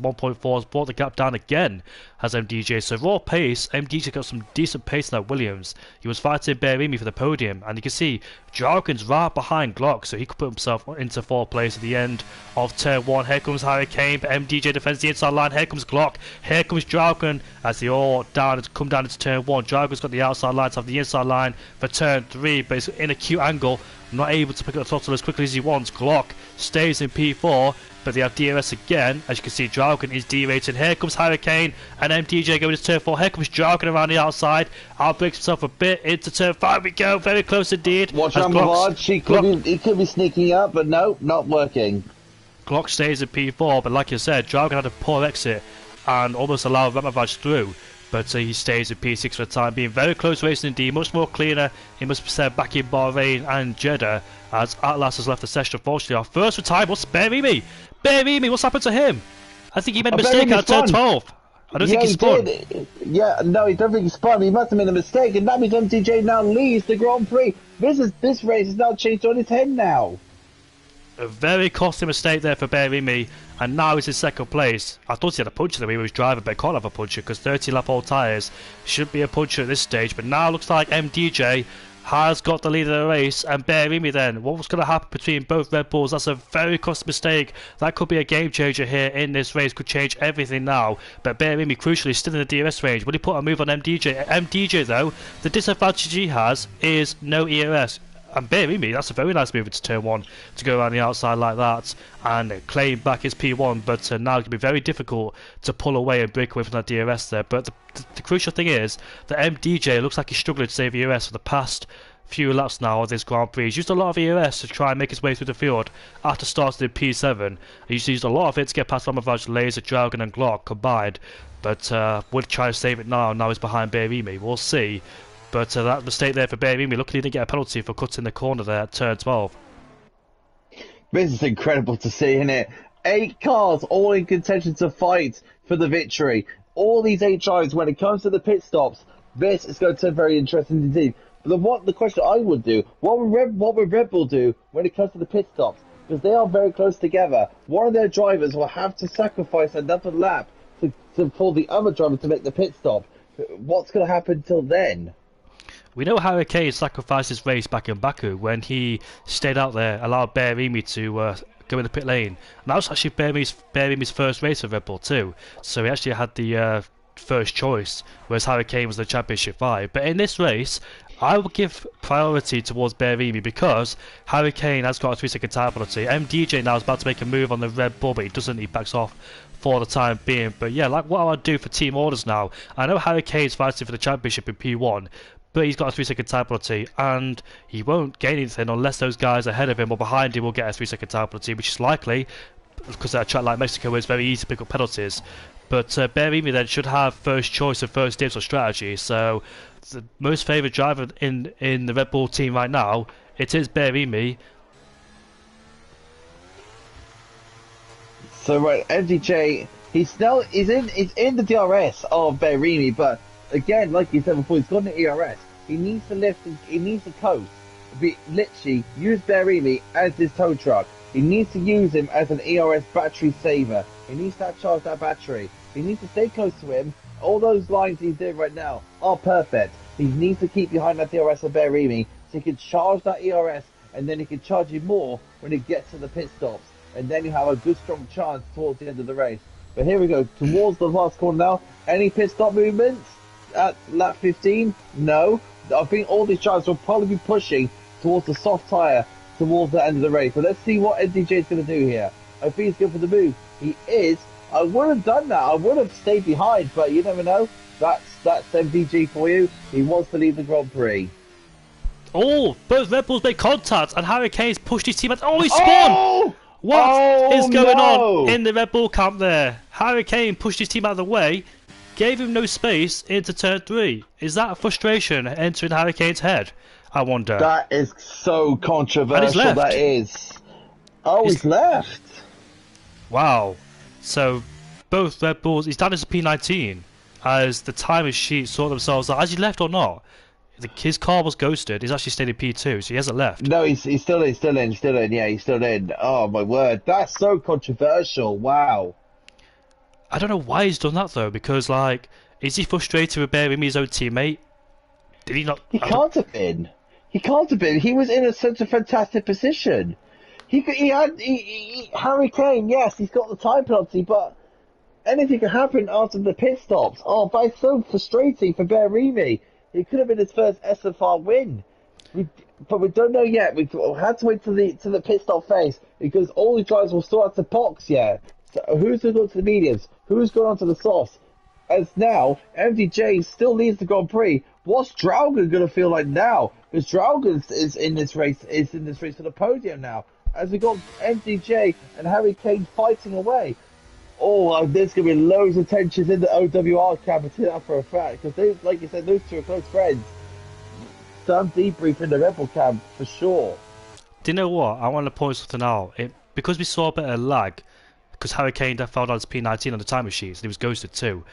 1.4 has brought the gap down again as MDJ. So raw pace, MDJ got some decent pace in that Williams. He was fighting Berimi for the podium, and you can see Jargon's right behind Glock, so he could put himself into 4th place at the end of turn 1. Here comes Harry Kane, but MDJ defends the inside line. Here comes Glock, here comes Jargon as they all come down into turn 1. Jargon's got the outside line to have the inside outside line for turn 3, but it's in a cute angle, not able to pick up the throttle as quickly as he wants. Glock stays in P4, but they have DRS again. As you can see, Dragon is derating. Here comes Hurricane and MDJ going to turn 4. Here comes Dragon around the outside. Outbreaks himself a bit into turn 5. We go very close indeed. Watch out, Mavard. He could be sneaking up, but no, not working. Glock stays in P4, but like you said, Dragon had a poor exit and almost allowed Ramavage through. But he stays in P6 for the time being. Very close racing indeed, much more cleaner, he must be said, back in Bahrain and Jeddah, as Atlas has left the session. Unfortunately, our first retirement was Berimi. Berimi, what's happened to him? I think he made a mistake at turn 12. I don't think he spun. Yeah, no, he don't think he spun. He must have made a mistake, and that means MTJ now leads the Grand Prix. This race has now changed on its head now. A very costly mistake there for Berimi, and now he's in second place. I thought he had a puncher the way he was driving, but he can't have a puncher because 30-lap old tyres should be a puncher at this stage. But now looks like MDJ has got the lead of the race, and Berimi then. What was going to happen between both Red Bulls? That's a very costly mistake. That could be a game changer here in this race, could change everything now. But Berimi, crucially, still in the DRS range. Will he put a move on MDJ? MDJ, though, the disadvantage he has is no ERS. And Berimi, that's a very nice move into turn 1 to go around the outside like that and claim back his P1, but now it can be very difficult to pull away and break away from that DRS there. But the crucial thing is that MDJ looks like he's struggling to save ERS for the past few laps now of this Grand Prix. He's used a lot of ERS to try and make his way through the field after starting in P7. He's used a lot of it to get past Ramavage, Laser, Dragon and Glock combined, but would try to save it now. Now he's behind Berimi. We'll see. But that mistake there for Berimi, luckily he didn't get a penalty for cutting the corner there at turn 12. This is incredible to see, isn't it? 8 cars all in contention to fight for the victory. All these 8 drivers, when it comes to the pit stops, this is going to turn very interesting indeed. But the question I would do, what would Red Bull do when it comes to the pit stops? Because they are very close together. One of their drivers will have to sacrifice another lap for the other driver to make the pit stop. What's going to happen until then? We know Hurricane sacrificed his race back in Baku when he stayed out there, allowed Berimi to go in the pit lane. And that was actually Berimi's first race for Red Bull too, so he actually had the first choice, whereas Hurricane was the Championship 5. But in this race, I would give priority towards Berimi because Hurricane has got a 3-second time penalty. MDJ now is about to make a move on the Red Bull, but he doesn't, he backs off for the time being. But yeah, like what I would do for team orders now, I know Hurricane's fighting for the Championship in P1, but he's got a 3-second time penalty, and he won't gain anything unless those guys ahead of him or behind him will get a 3-second time penalty, which is likely, because at a track like Mexico it's very easy to pick up penalties. But Berimi then should have first choice and first dibs on strategy, so the most favoured driver in the Red Bull team right now, it is Berimi. So right, MDJ, he's in the DRS of Berimi, but again, like you said before, he's got an ERS. He needs to lift, he needs to coast. Literally, use Berimi as his tow truck. He needs to use him as an ERS battery saver. He needs to charge that battery. He needs to stay close to him. All those lines he's doing right now are perfect. He needs to keep behind that DRS of Berimi so he can charge that ERS, and then he can charge him more when he gets to the pit stops. And then you have a good strong chance towards the end of the race. But here we go, towards the last corner now. Any pit stop movements at lap 15? No. I think all these drivers will probably be pushing towards the soft tyre towards the end of the race. But let's see what MDJ is going to do here. I think he's going for the move. He is. I would have done that. I would have stayed behind, but you never know. That's MDG for you. He wants to lead the Grand Prix. Oh, both Red Bulls made contact, and Hurricane's pushed his team out. Oh, he spun! What is going on in the Red Bull camp there? Hurricane pushed his team out of the way, gave him no space into turn 3. Is that frustration entering Hurricane's head? I wonder. That is so controversial. That is. Oh, he's left. Wow. So, both Red Bulls, he's down as a P19, as the timer sheet sort themselves out. Has he left or not? His car was ghosted. He's actually stayed in P2, so he hasn't left. No, he's still in. Yeah, he's still in. Oh, my word. That's so controversial. Wow. I don't know why he's done that, though, because, like, is he frustrated with Berimi, his own teammate? Did he not? He can't have been. He can't have been. He was in such a fantastic position. Harry Kane, yes, he's got the time penalty, but anything can happen after the pit stops. Oh, but it's so frustrating for Berimi. It could have been his first SFR win. But we don't know yet. We had to wait to the pit stop phase because all the drivers will still have to box yet. So who's going to go to the mediums? Who's going on to the softs? As now, MDJ still leads the Grand Prix. What's Draugen going to feel like now? Because Draugen is in this race for the podium now. As we got MDJ and Harry Kane fighting away. Oh, there's going to be loads of tensions in the OWR camp, I tell you that for a fact. Because they, like you said, those two are close friends. Some debrief in the Rebel camp for sure. Do you know what? I want to point something out. Because we saw a bit of lag, because Harry Kane fell down to P19 on the time machines, and he was ghosted too.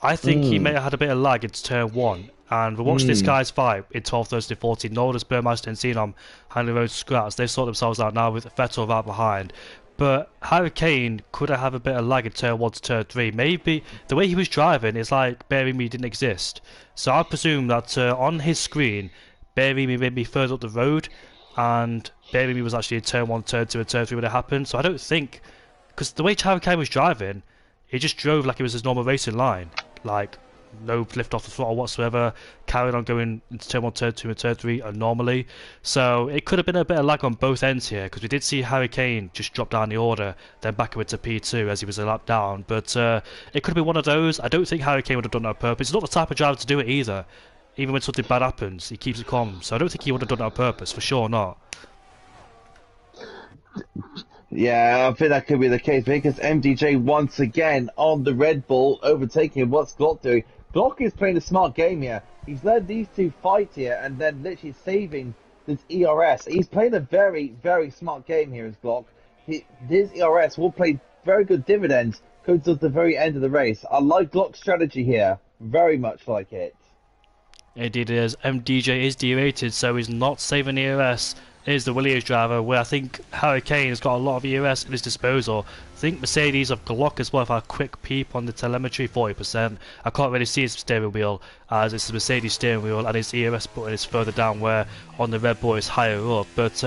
I think he may have had a bit of lag into turn 1. And we watched this guy's fight in 12, 13, 14. Norris, Burmeister, and Xenom handling their own scraps. They've sorted themselves out now with Vettel right behind. But Harry Kane could have a bit of lag in turn 1 to turn 3. Maybe the way he was driving is like Berimi didn't exist. So I presume that on his screen, Berimi may be further up the road, and Berimi was actually in turn 1, turn 2, and turn 3 when it happened. So I don't think, because the way Harry Kane was driving, he just drove like it was his normal racing line. Like, no lift off the throttle whatsoever, carried on going into turn 1, turn 2 and turn 3 normally. So it could have been a bit of lag on both ends here, because we did see Harry Kane just drop down the order, then back into P2 as he was a lap down. But it could have been one of those. I don't think Harry Kane would have done that on purpose. He's not the type of driver to do it either. Even when something bad happens, he keeps it calm. So I don't think he would have done it on purpose, for sure not. Yeah, I think that could be the case because MDJ once again on the Red Bull, overtaking what's Glock doing. Glock is playing a smart game here. He's led these two fight here and then literally saving this ERS. He's playing a very, very smart game here as Glock. This ERS will play very good dividends going to the very end of the race. I like Glock's strategy here. Very much like it. Indeed it is. MDJ is derated, so he's not saving the ERS. Is the Williams driver, where I think Harry Kane has got a lot of ERS at his disposal. I think Mercedes have Glock as well. If I have a quick peep on the telemetry, 40%. I can't really see his steering wheel as it's the Mercedes steering wheel, and his ERS button is further down, where on the Red Bull is higher up. But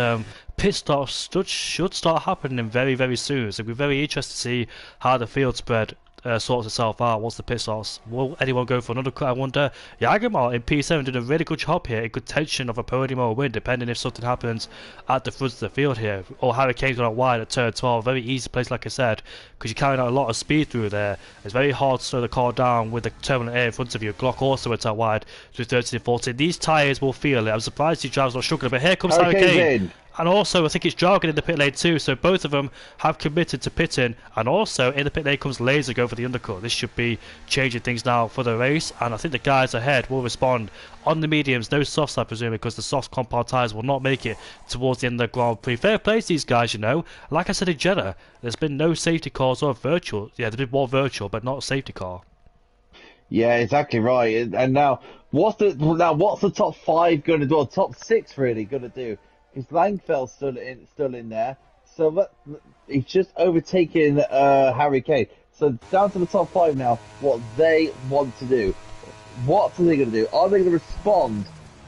pit stops should start happening very, very soon. So we're very interested to see how the field spread sorts itself out. What's the pit stops? Will anyone go for another cut? I wonder. Jagamar in P7 did a really good job here. A good tension of a podium or a win, depending if something happens at the front of the field here. Or Harry Kane's got out wide at turn 12. Very easy place, like I said, because you're carrying out a lot of speed through there. It's very hard to slow the car down with the turbulent air in front of you. Glock also went out wide through 13 and 14. These tyres will feel it. I'm surprised these drivers are struggling, but here comes Harry Kane. And also, I think it's Jargon in the pit lane too, so both of them have committed to pitting. And also, in the pit lane comes Laser going for the undercut. This should be changing things now for the race, and I think the guys ahead will respond on the mediums. No softs, I presume, because the soft compound tyres will not make it towards the end of the Grand Prix. Fair play to these guys, you know. Like I said in Jeddah, there's been no safety cars or virtual. Yeah, there's been more virtual, but not a safety car. Yeah, exactly right. And now, what's the top 5 going to do? Or top 6 really going to do? Because Langfeld's still in there, so he's just overtaken Harry Kane. So down to the top 5 now. What they want to do? What are they going to do? Are they going to respond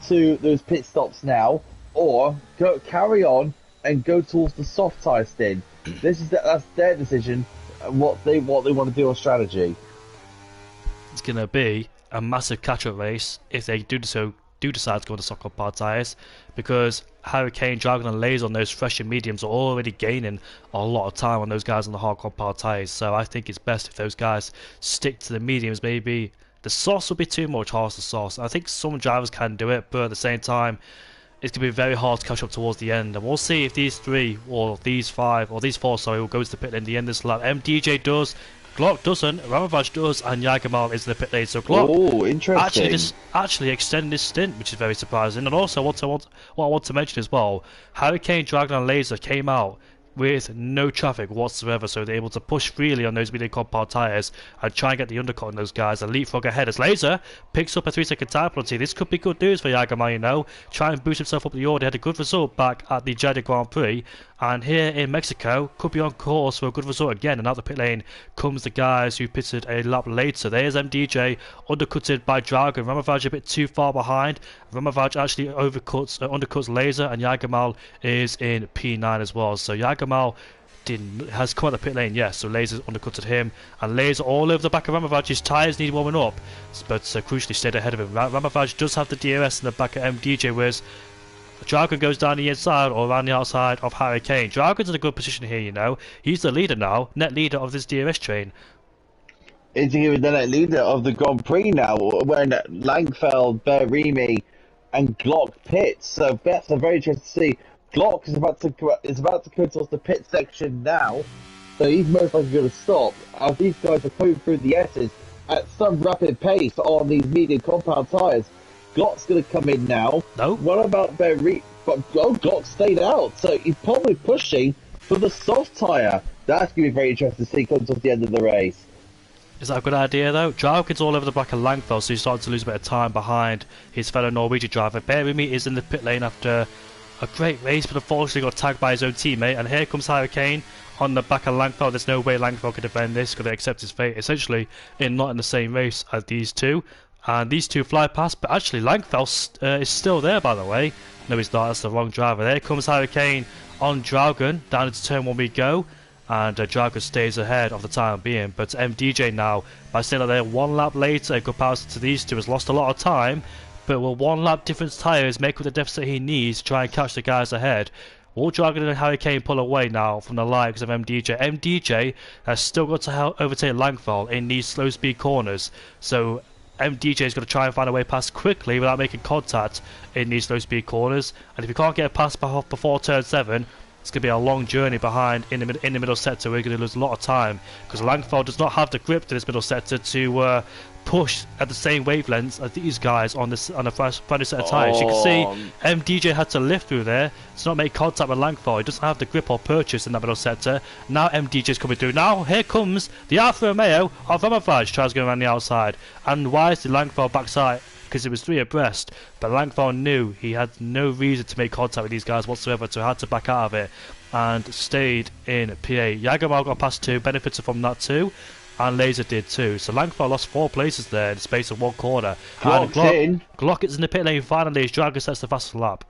to those pit stops now, or carry on and go towards the soft tyre stint? That's their decision. What they want to do on strategy. It's going to be a massive catch-up race if they do decide to go to soft compound tyres, because Harry Kane, Dragon and Laser on those fresh and mediums are already gaining a lot of time on those guys on the hard compound tyres. So I think it's best if those guys stick to the mediums. Maybe the sauce will be too much hard to sauce. I think some drivers can do it, but at the same time it's going to be very hard to catch up towards the end, and we'll see if these 3 or these 5 or these 4 will go to the pit in the end of this lap. MDJ does, Glock doesn't, Ramavaj does, and Jagamar is in the pit lane. So Glock actually extended his stint, which is very surprising. And also, what I want to mention as well, Harry Kane, Dragon and Laser came out with no traffic whatsoever, so they're able to push freely on those medium compound tyres and try and get the undercut on those guys and leapfrog ahead as Laser picks up a 3-second time penalty. This could be good news for Jagamar, you know, try and boost himself up the order. He had a good result back at the Jeddah Grand Prix, and here in Mexico could be on course for a good result again. And out the pit lane comes the guys who pitted a lap later. There's MDJ undercutted by Dragon. Ramavaj a bit too far behind. Ramavaj actually undercuts Laser, and Jagamar is in P9 as well. So Jagamar has come out the pit lane, yes, so Laser's undercutted him, and Laser all over the back of Ramavaj. His tyres need warming up, but crucially stayed ahead of him. Ramavaj does have the DRS in the back of MDJ, whereas Dragon goes down the inside or around the outside of Hurricane. Dragon's in a good position here, you know. He's the leader now, net leader of this DRS train. Is he the net leader of the Grand Prix now, when Langfeld, Berimi, and Glock pits? So that's a very interesting to see. Glock is about to come towards the pit section now, so he's most likely going to stop. As these guys are coming through the S's at some rapid pace on these medium compound tyres. Glock's going to come in now. No. What about Berry? But Glock stayed out, so he's probably pushing for the soft tyre. That's going to be very interesting to see come towards the end of the race. Is that a good idea though? Dragon's all over the back of Langfeld, so he's starting to lose a bit of time behind his fellow Norwegian driver. Berimi is in the pit lane after a great race, but unfortunately got tagged by his own teammate. And here comes Hurricane on the back of Langfeld. There's no way Langfeld can defend this, going to accept his fate, essentially not in the same race as these two. And these two fly past, but actually Langfeld is still there, by the way. No, he's not, that's the wrong driver. There comes Hurricane on Dragon, down into turn 1 we go. And Dragon stays ahead of the time being, but MDJ now, by staying there 1 lap later in comparison to these two, has lost a lot of time, but will 1 lap difference tyres make up the deficit he needs to try and catch the guys ahead? Will Dragon and Hurricane pull away now from the likes of MDJ? MDJ has still got to overtake Langfeld in these slow speed corners, so MDJ is going to try and find a way past quickly without making contact in these slow speed corners, and if he can't get past before turn 7, it's going to be a long journey behind in the middle sector. We're going to lose a lot of time because Langfeld does not have the grip to this middle sector to push at the same wavelengths as these guys on the front set of tyres. You can see MDJ had to lift through there to not make contact with Langfeld. He doesn't have the grip or purchase in that middle sector. Now MDJ is coming through. Now here comes the Alfa Romeo of Ramavaj, tries to go around the outside. And why is the Langfeld backside? Because it was 3 abreast, but Langfeld knew he had no reason to make contact with these guys whatsoever, so he had to back out of it and stayed in PA. Jagermal got past 2, benefited from that too, and Laser did too. So Langfeld lost 4 places there in the space of 1 corner. Glock is in the pit lane finally as Dragon sets the fastest lap.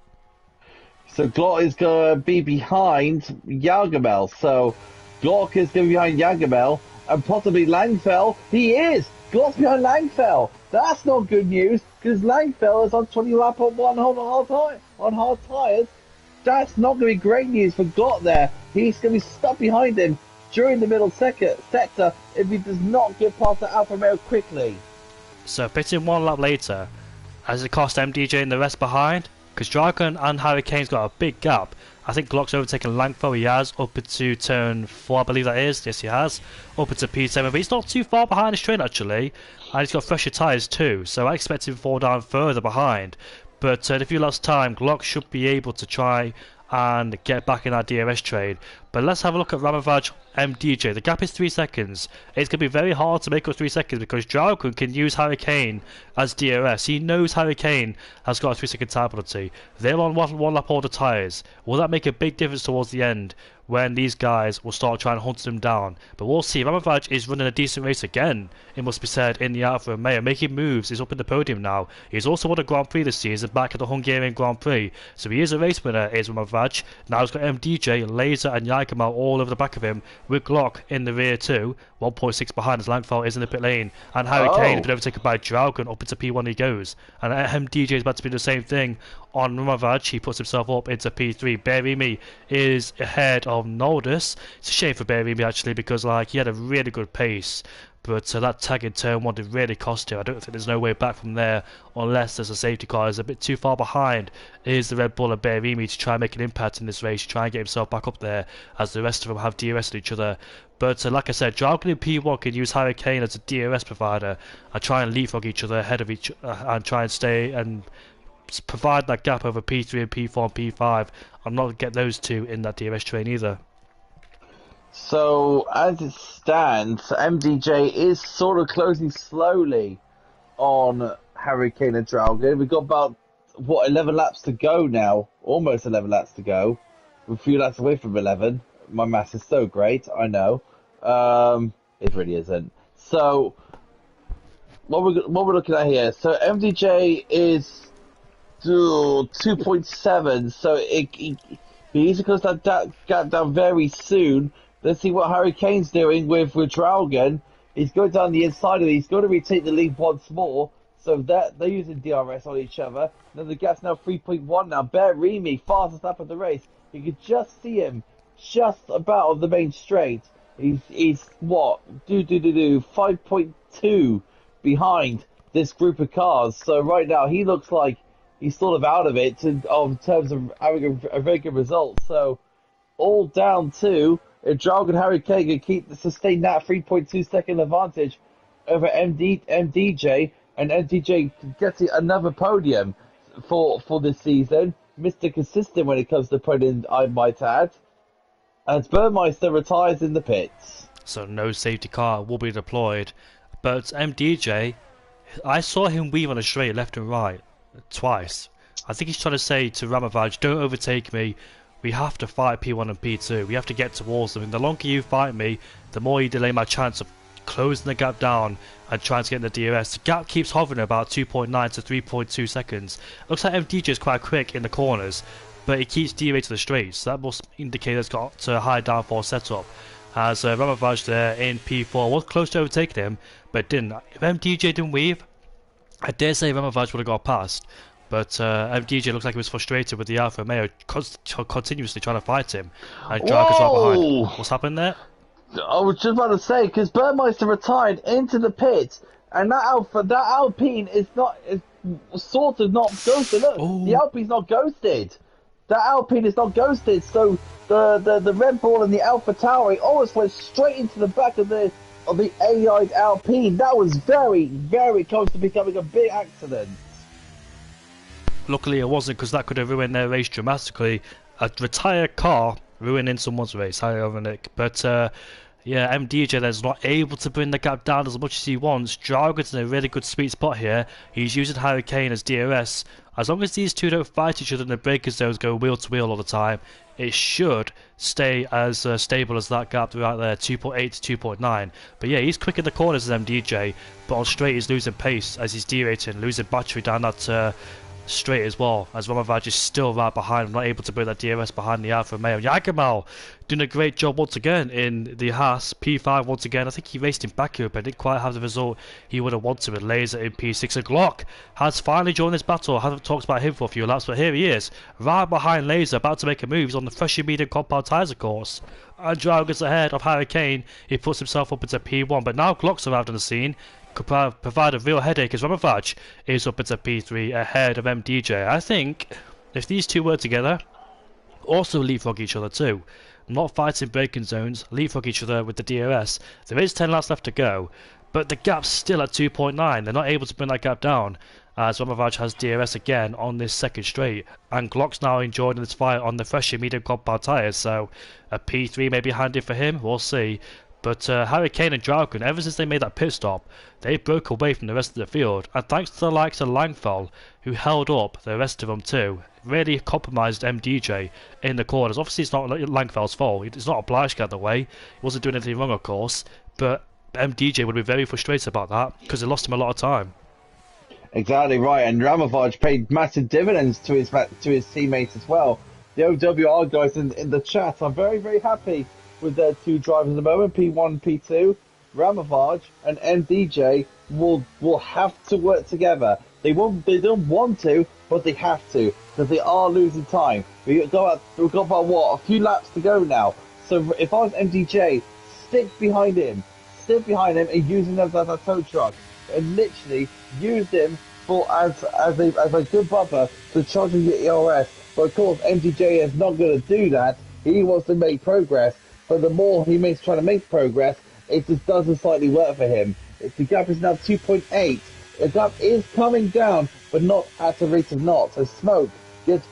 So Glock is going to be behind Jagermal. So Glock is going to be behind Jagermal and possibly Langfeld. He is! Glock's behind Langfeld. That's not good news because Langfeld is on 20 lap on hard tyres. That's not going to be great news for Glock there. He's going to be stuck behind him during the middle sector if he does not get past the Alfa Romeo quickly. So pitting 1 lap later, has it cost MDJ and the rest behind? Because Dragon and Hurricane's got a big gap. I think Glock's overtaken Langfeld, he has, up into turn 4, I believe that is. Yes, he has. Up into P7, but he's not too far behind his train, actually. And he's got fresher tyres, too, so I expect him to fall down further behind. But in a few laps' time, Glock should be able to try and get back in our DRS trade. But let's have a look at Ramavaj MDJ. The gap is 3 seconds. It's going to be very hard to make up 3 seconds because Dragon can use Hurricane as DRS. He knows Hurricane has got a 3-second time penalty. They're on 1 lap order tyres. Will that make a big difference towards the end when these guys will start trying to hunt them down? But we'll see. Ramavaj is running a decent race again, it must be said, in the Alfa Romeo, making moves. He's up in the podium now. He's also won a Grand Prix this season, back at the Hungarian Grand Prix. So he is a race winner, is Ramavaj. Now he's got MDJ, Laser and Jagermal all over the back of him, with Glock in the rear too. 1.6 behind as Langfeld is in the pit lane. And Hurricane has been overtaken by Dragon. Up into P1 he goes. And MDJ is about to do the same thing on Ramavaj. He puts himself up into P3. Berimi is ahead of Noldus. It's a shame for Berimi actually because he had a really good pace. But that tag in turn 1 did really cost him. I don't think there's no way back from there unless there's a safety car. He's a bit too far behind. Is the Red Bull and Berimi to try and make an impact in this race, try and get himself back up there as the rest of them have DRS each other. But like I said, Dragon in P1 can use Hurricane as a DRS provider and try and leapfrog each other ahead of each and try and stay and provide that gap over P3 and P4 and P5 and not get those two in that DRS train either. So, as it stands, MDJ is sort of closing slowly on Hurricane and Dragon. We've got about, 11 laps to go now. Almost 11 laps to go. We're a few laps away from 11. My maths is so great, I know. It really isn't. So, what we're looking at here. So, MDJ is 2.7, so he needs to close that gap down very soon Let's see what Harry Kane's doing with Draugen. He's going down the inside of it. He's going to retake the lead once more. So that they're using DRS on each other. Now the gap's now 3.1 now. Remy, fastest lap of the race. You could just see him just about on the main straight. He's what? 5.2 behind this group of cars. So right now he looks like he's sort of out of it in terms of having a very good result. So all down to if Dragon Harry Kane can sustain that 3.2 second advantage over MDJ, and MDJ gets another podium for this season. Mr. Consistent when it comes to podium, I might add. As Burmeister retires in the pits. So no safety car will be deployed. But MDJ, I saw him weave on a straight left and right twice. I think he's trying to say to Ramavaj, don't overtake me. We have to fight P1 and P2. We have to get towards them. And the longer you fight me, the more you delay my chance of closing the gap down and trying to get in the DRS. The gap keeps hovering about 2.9 to 3.2 seconds. Looks like MDJ is quite quick in the corners, but he keeps derating the straights. So that must indicate it's got a high downforce setup. As Ramavaj there in P4 was close to overtaking him, but didn't. If MDJ didn't weave, I dare say Ramavaj would have got past. But MDJ looks like he was frustrated with the Alfa Romeo continuously trying to fight him. And Drago's right behind. What's happened there? I was just about to say, because Burmeister retired into the pit, and that Alpine is sort of not ghosted. Look, the Alpine's not ghosted. That Alpine is not ghosted, so the Red Bull and the Alpha Tauri almost went straight into the back of the AI'd Alpine. That was very, very close to becoming a big accident. Luckily it wasn't, because that could have ruined their race dramatically. A retired car ruining someone's race, how ironic. But yeah, MDJ is not able to bring the gap down as much as he wants. Drago's in a really good sweet spot here. He's using Hurricane as DRS. As long as these two don't fight each other and the breaker zones go wheel to wheel all the time, it should stay as stable as that gap right there, 2.8 to 2.9. But yeah, he's quick in the corners as MDJ, but on straight he's losing pace as he's derating, losing battery down that straight as well, as Ramavaj is still right behind him, not able to bring that DRS behind the Alfa Romeo. Jagemal doing a great job once again in the Haas P5 once again. I think he raced in Baku, but didn't quite have the result he would have wanted with Laser in P6. And Glock has finally joined this battle. I haven't talked about him for a few laps, but here he is, right behind Laser, about to make a move. He's on the freshly medium compound tyres, of course. And Drago's ahead of Hurricane. He puts himself up into P1, but now Glock's arrived on the scene. Could provide a real headache as Ramavaj is up into P3 ahead of MDJ. I think if these two were together, also leapfrog each other too, not fighting braking zones, leapfrog each other with the DRS. There is 10 laps left to go, but the gap's still at 2.9. They're not able to bring that gap down, as Ramavaj has DRS again on this second straight, and Glock's now enjoying this fight on the fresher medium compound tyres, so a P3 may be handy for him, we'll see. But Hurricane and Dragon, ever since they made that pit stop, they broke away from the rest of the field, and thanks to the likes of Langfell, who held up the rest of them too, really compromised MDJ in the corners. Obviously it's not Langfell's fault, it's not obliged to get the way, he wasn't doing anything wrong of course, but MDJ would be very frustrated about that, because it lost him a lot of time. Exactly right, and Ramavaj paid massive dividends to his teammates as well. The OWR guys in the chat are very, very happy with their two drivers at the moment, P1, P2. Ramavaj and MDJ will have to work together. They don't want to, but they have to, because they are losing time. We've got about what, a few laps to go now. So if I was MDJ, stick behind him and use him as a tow truck, and literally use him as a good buffer to charge your ERS. But of course MDJ is not going to do that. He wants to make progress. But the more he makes trying to make progress, it just doesn't slightly work for him. The gap is now 2.8. The gap is coming down, but not at the rate of knots. As Smoke gets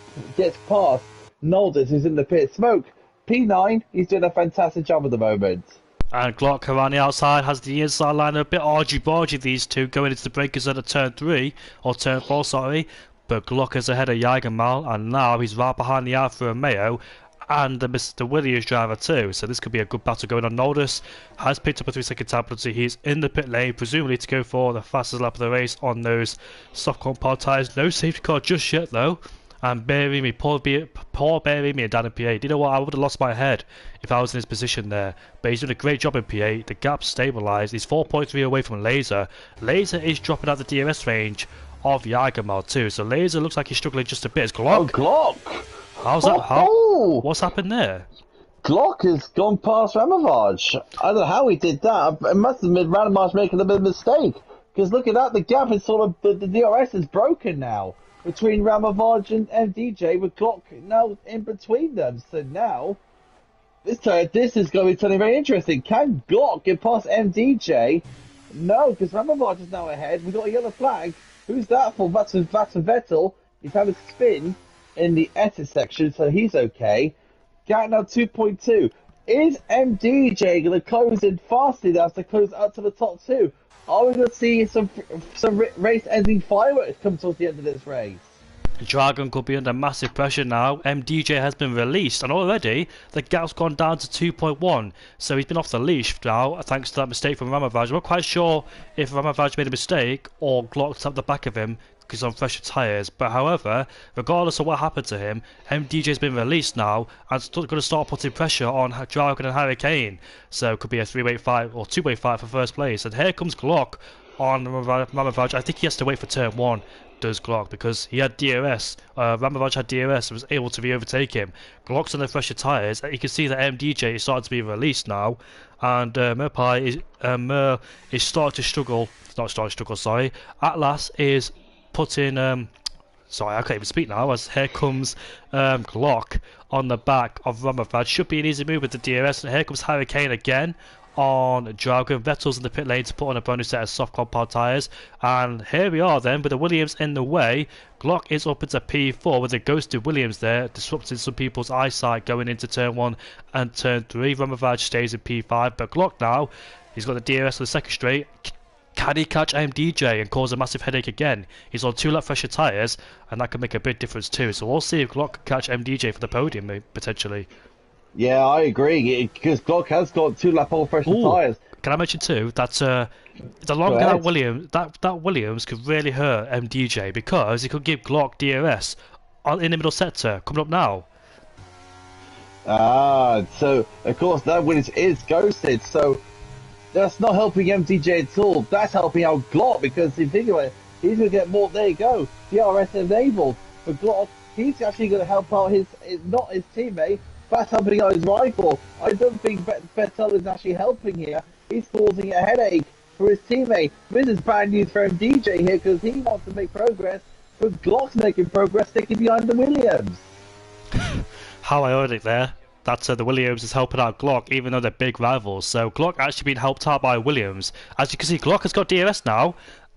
past Nolders, who's in the pit. Smoke, P9, he's doing a fantastic job at the moment. And Glock around the outside has the inside line, a bit argy-bargy these two going into the breakers at a turn 3, or turn 4, sorry. But Glock is ahead of Jagemal, and now he's right behind the Alfa Romeo and the Mr. Williams driver too, so this could be a good battle going on. Noldus has picked up a 3-second time penalty. He's in the pit lane, presumably to go for the fastest lap of the race on those soft compound tyres. No safety car just yet though, and bury me, poor bury me and down in P8. Do you know what? I would have lost my head if I was in his position there. But he's doing a great job in P8. The gap's stabilised. He's 4.3 away from Laser. Laser is dropping out the DRS range of Jagermal too. So Laser looks like he's struggling just a bit. It's Glock. Oh, Glock! How's that? What's happened there? Glock has gone past Ramavaj. I don't know how he did that. It must have been Ramavaj making a bit of a mistake. Because look at that, the gap is sort of, the DRS is broken now between Ramavaj and MDJ, with Glock now in between them. So now, this is going to be turning very interesting. Can Glock get past MDJ? No, because Ramavaj is now ahead. We've got a yellow flag. Who's that for? That's for Vettel. He's had a spin in the exit section, so he's okay. Gap now 2.2. Is MDJ going to close in fast enough to close up to the top two? Are we going to see some race-ending fireworks come towards the end of this race? Dragon could be under massive pressure now. MDJ has been released, and already the gap's gone down to 2.1. So he's been off the leash now, thanks to that mistake from Ramavaj. We're not quite sure if Ramavaj made a mistake or Glock tapped the back of him because he's on fresher tyres. But however, regardless of what happened to him, MDJ's been released now and going to start putting pressure on Dragon and Hurricane. So it could be a three-way fight or two-way fight for first place. And here comes Glock on Ramavaj. I think he has to wait for turn 1. Does Glock, because he had DRS. Ramavaj had DRS and was able to re-overtake him. Glock's on the fresher tyres. You can see that MDJ is starting to be released now, and Mer is starting to struggle. Not starting to struggle, sorry. Atlas is putting. Sorry, I can't even speak now. As here comes Glock on the back of Ramavaj. Should be an easy move with the DRS, and here comes Hurricane again on Dragon. Vettel's in the pit lane to put on a bonus set of soft compound tyres, and here we are then with the Williams in the way. Glock is up into P4 with a ghosted Williams there, disrupting some people's eyesight going into turn 1 and turn 3. Ramavaj stays in P5, but Glock now, he's got the DRS for the second straight. Can he catch MDJ and cause a massive headache again? He's on 2 lap fresher tyres, and that could make a big difference too. So we'll see if Glock can catch MDJ for the podium potentially. Yeah, I agree, because Glock has got 2 lap old fresher tyres. Can I mention too that the longer that Williams could really hurt MDJ, because he could give Glock DRS in the middle sector coming up now. So of course that Williams is ghosted, so that's not helping MDJ at all. That's helping out Glock, because if you think about it, he's going to get more. There you go, DRS enabled for Glock. He's actually going to help out not his teammate. That's helping out his rival. I don't think Vettel is actually helping here. He's causing a headache for his teammate. This is bad news for MDJ here, because he wants to make progress, but Glock's making progress sticking behind the Williams. How ironic there. That the Williams is helping out Glock, even though they're big rivals. So Glock actually being helped out by Williams. As you can see, Glock has got DRS now,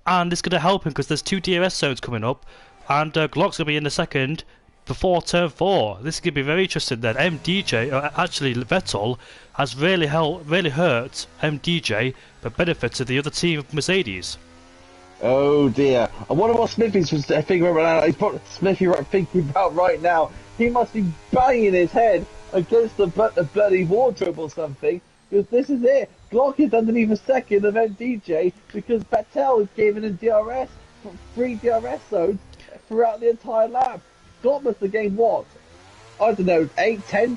and it's going to help him because there's 2 DRS zones coming up, and Glock's going to be in the second before turn 4. This is going to be very interesting then. MDJ, actually Vettel, has really hurt MDJ, but benefited the other team of Mercedes. Oh dear. And what about Smithy's figuring out? He's probably Smithy thinking about right now. He must be banging his head against the bloody wardrobe or something, because this is it. Glock is underneath a second of MDJ because Vettel is giving him DRS, 3 DRS zones throughout the entire lap. Glock must have gained what? I don't know, 8/10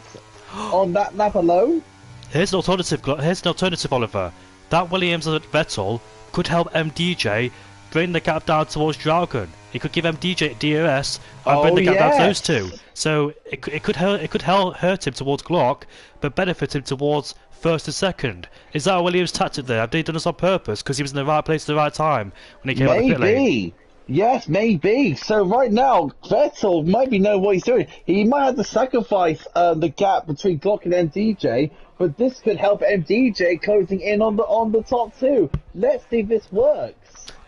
on that lap alone? Here's an alternative, Oliver. That Williams and Vettel could help MDJ bring the gap down towards Dragon. It could give MDJ DRS and bring the gap down to those two. So it could hurt him towards Glock, but benefit him towards first and second. Is that a Williams tactic there? Have they done this on purpose because he was in the right place at the right time when he came out of the pit lane? Yes, maybe. So right now, Vettel might be knowing what he's doing. He might have to sacrifice the gap between Glock and MDJ, but this could help MDJ closing in on the top 2. Let's see if this works.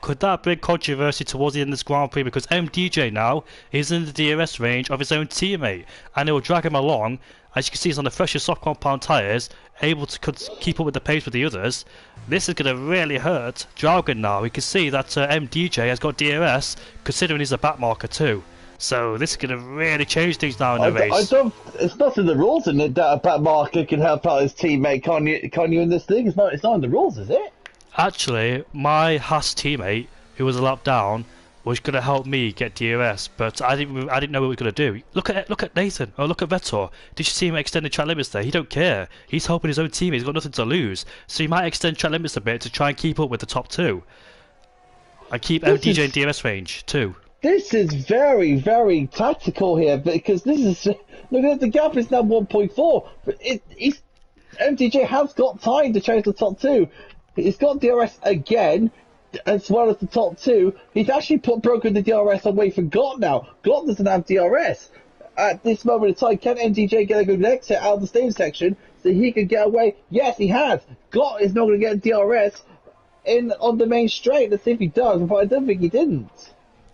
Could that bring controversy towards the end of this Grand Prix, because MDJ now is in the DRS range of his own teammate, and it will drag him along. As you can see, he's on the fresher soft compound tyres, able to keep up with the pace with the others. This is going to really hurt Dragon now. We can see that MDJ has got DRS, considering he's a back marker too. So this is going to really change things now in the race. It's not in the rules, isn't it, that a back marker can help out his teammate? Can't you in this thing? It's not in the rules, is it? Actually, my Haas teammate, who was a lap down, was going to help me get DRS, but I didn't know what we were going to do. Look at Nathan, or look at Vettel. Did you see him extend the track limits there? He don't care. He's helping his own team. He's got nothing to lose, so he might extend track limits a bit to try and keep up with the top two, and keep MDJ in DRS range too. This is very, very tactical here because this is look at the gap is now 1.4. But MTJ has got time to change the top two. He's got DRS again, as well as the top two. He's actually broken the DRS away from Gott now. Gott doesn't have DRS at this moment in time. Can MTJ get a good exit out of the stage section so he can get away? Yes, he has. Gott is not going to get DRS on the main straight. Let's see if he does, but I don't think he didn't.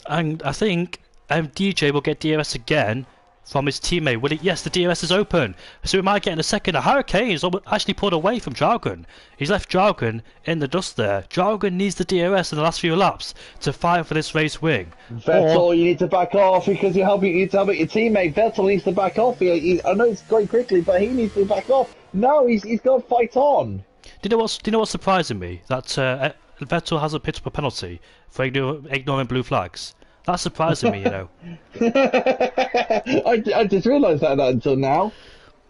And I think DJ will get DRS again from his teammate. Will it? Yes, the DRS is open. So we might get in a second. A Hurricane is actually pulled away from Dragon. He's left Dragon in the dust there. Dragon needs the DRS in the last few laps to fight for this race win. Vettel, you need to back off because you need to help your teammate. Vettel needs to back off. I know it's going quickly, but he needs to back off. No, he's got to fight on. Do you know what's surprising me? That Vettel hasn't picked up a penalty for ignoring blue flags. That's surprising me, you know. I just realised that until now.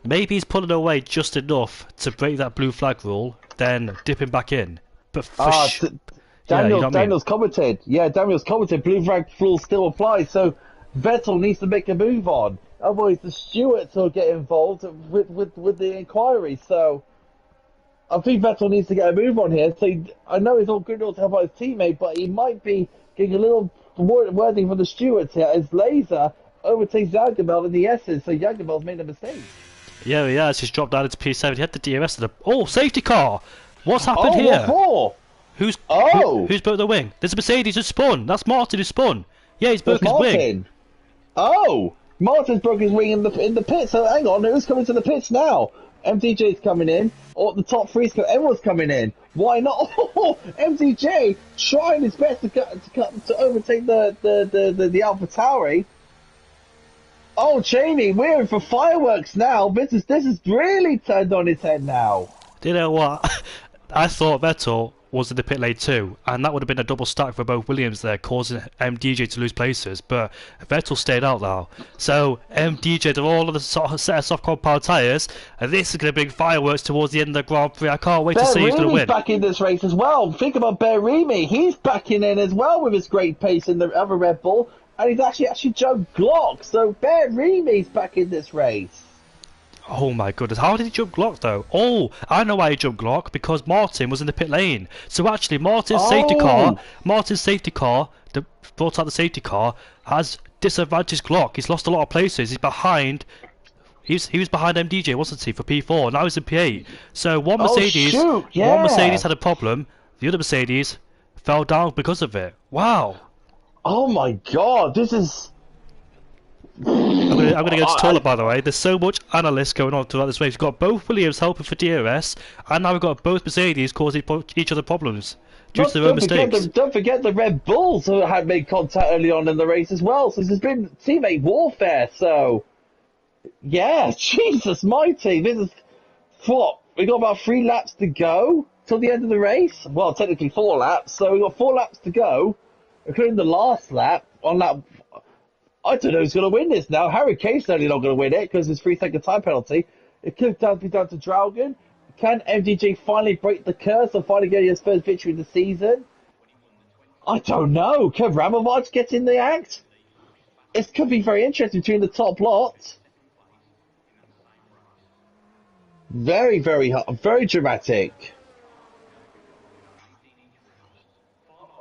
Maybe he's pulling away just enough to break that blue flag rule, then dipping back in. But Daniel's commented. Yeah, Daniel's commented. Blue flag rule still applies, so Vettel needs to make a move on. Otherwise, the stewards will get involved with the inquiry. So I think Vettel needs to get a move on here. So I know he's all good to help out his teammate, but he might be getting a little wording from the stewards here as Laser overtakes Jagerbel in the S's, so Jagerbel's made a mistake. Yeah, he has. He's dropped down into P7. He had the DRS to the... safety car! What's happened here? What for? Who's broke the wing? There's a Mercedes who spun. That's Martin who spun. Yeah, he's broke his wing. Oh! Martin's broke his wing in the pit, so hang on, who's coming to the pits now? MTJ's coming in, or the top three's everyone's coming in. Why not? MTJ trying his best to overtake the AlphaTauri. Oh, Jamie, we're in for fireworks now. This is really turned on its head now. Do you know what? I thought Vettel was in the pit lane too, and that would have been a double stack for both Williams there, causing MDJ to lose places, but Vettel stayed out now. So MDJ, they're all on the set of soft compound tyres, and this is going to bring fireworks towards the end of the Grand Prix. I can't wait to see who's going to win. Back in this race as well. Think about Berimi. He's backing in as well with his great pace in the other Red Bull, and he's actually Joe Glock. So Berimi's back in this race. Oh my goodness, how did he jump Glock though? Oh, I know why he jumped Glock, because Martin was in the pit lane. So actually Martin's safety car, that brought out the safety car, has disadvantaged Glock. He's lost a lot of places. He's behind, he was behind MDJ, wasn't he, for P4, now he's in P8. So one Mercedes had a problem, the other Mercedes fell down because of it. Wow. Oh my god, this is... I'm gonna go to the toilet, by the way. There's so much analysts going on throughout this race. We've got both Williams helping for DRS, and now we've got both Mercedes causing each other problems due to their own mistakes. Don't forget the Red Bulls who had made contact early on in the race as well. So there's been teammate warfare. So yeah, Jesus mighty. This is what we got about 3 laps to go till the end of the race. Well, technically 4 laps. So we got 4 laps to go, including the last lap. On lap, I don't know who's going to win this now. Harry Kane's certainly not going to win it because his 3-second time penalty. It could be down to Dragon. Can MDJ finally break the curse and finally get his first victory of the season? I don't know. Can Ramovich get in the act? It could be very interesting between the top lot. Very, very hot, very dramatic.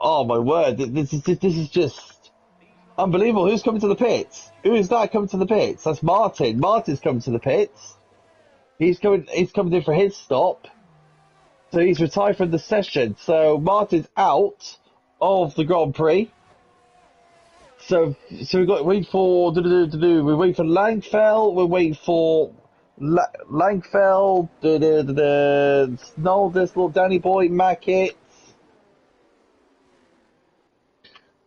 Oh my word! This is just unbelievable. Who's coming to the pits? Who is that coming to the pits? That's Martin. Martin's coming to the pits. He's coming in for his stop. So he's retired from the session. So Martin's out of the Grand Prix. So we've got wait for we wait for Langfell. We're waiting for Langfell. Snow, this little Danny boy, Mackett.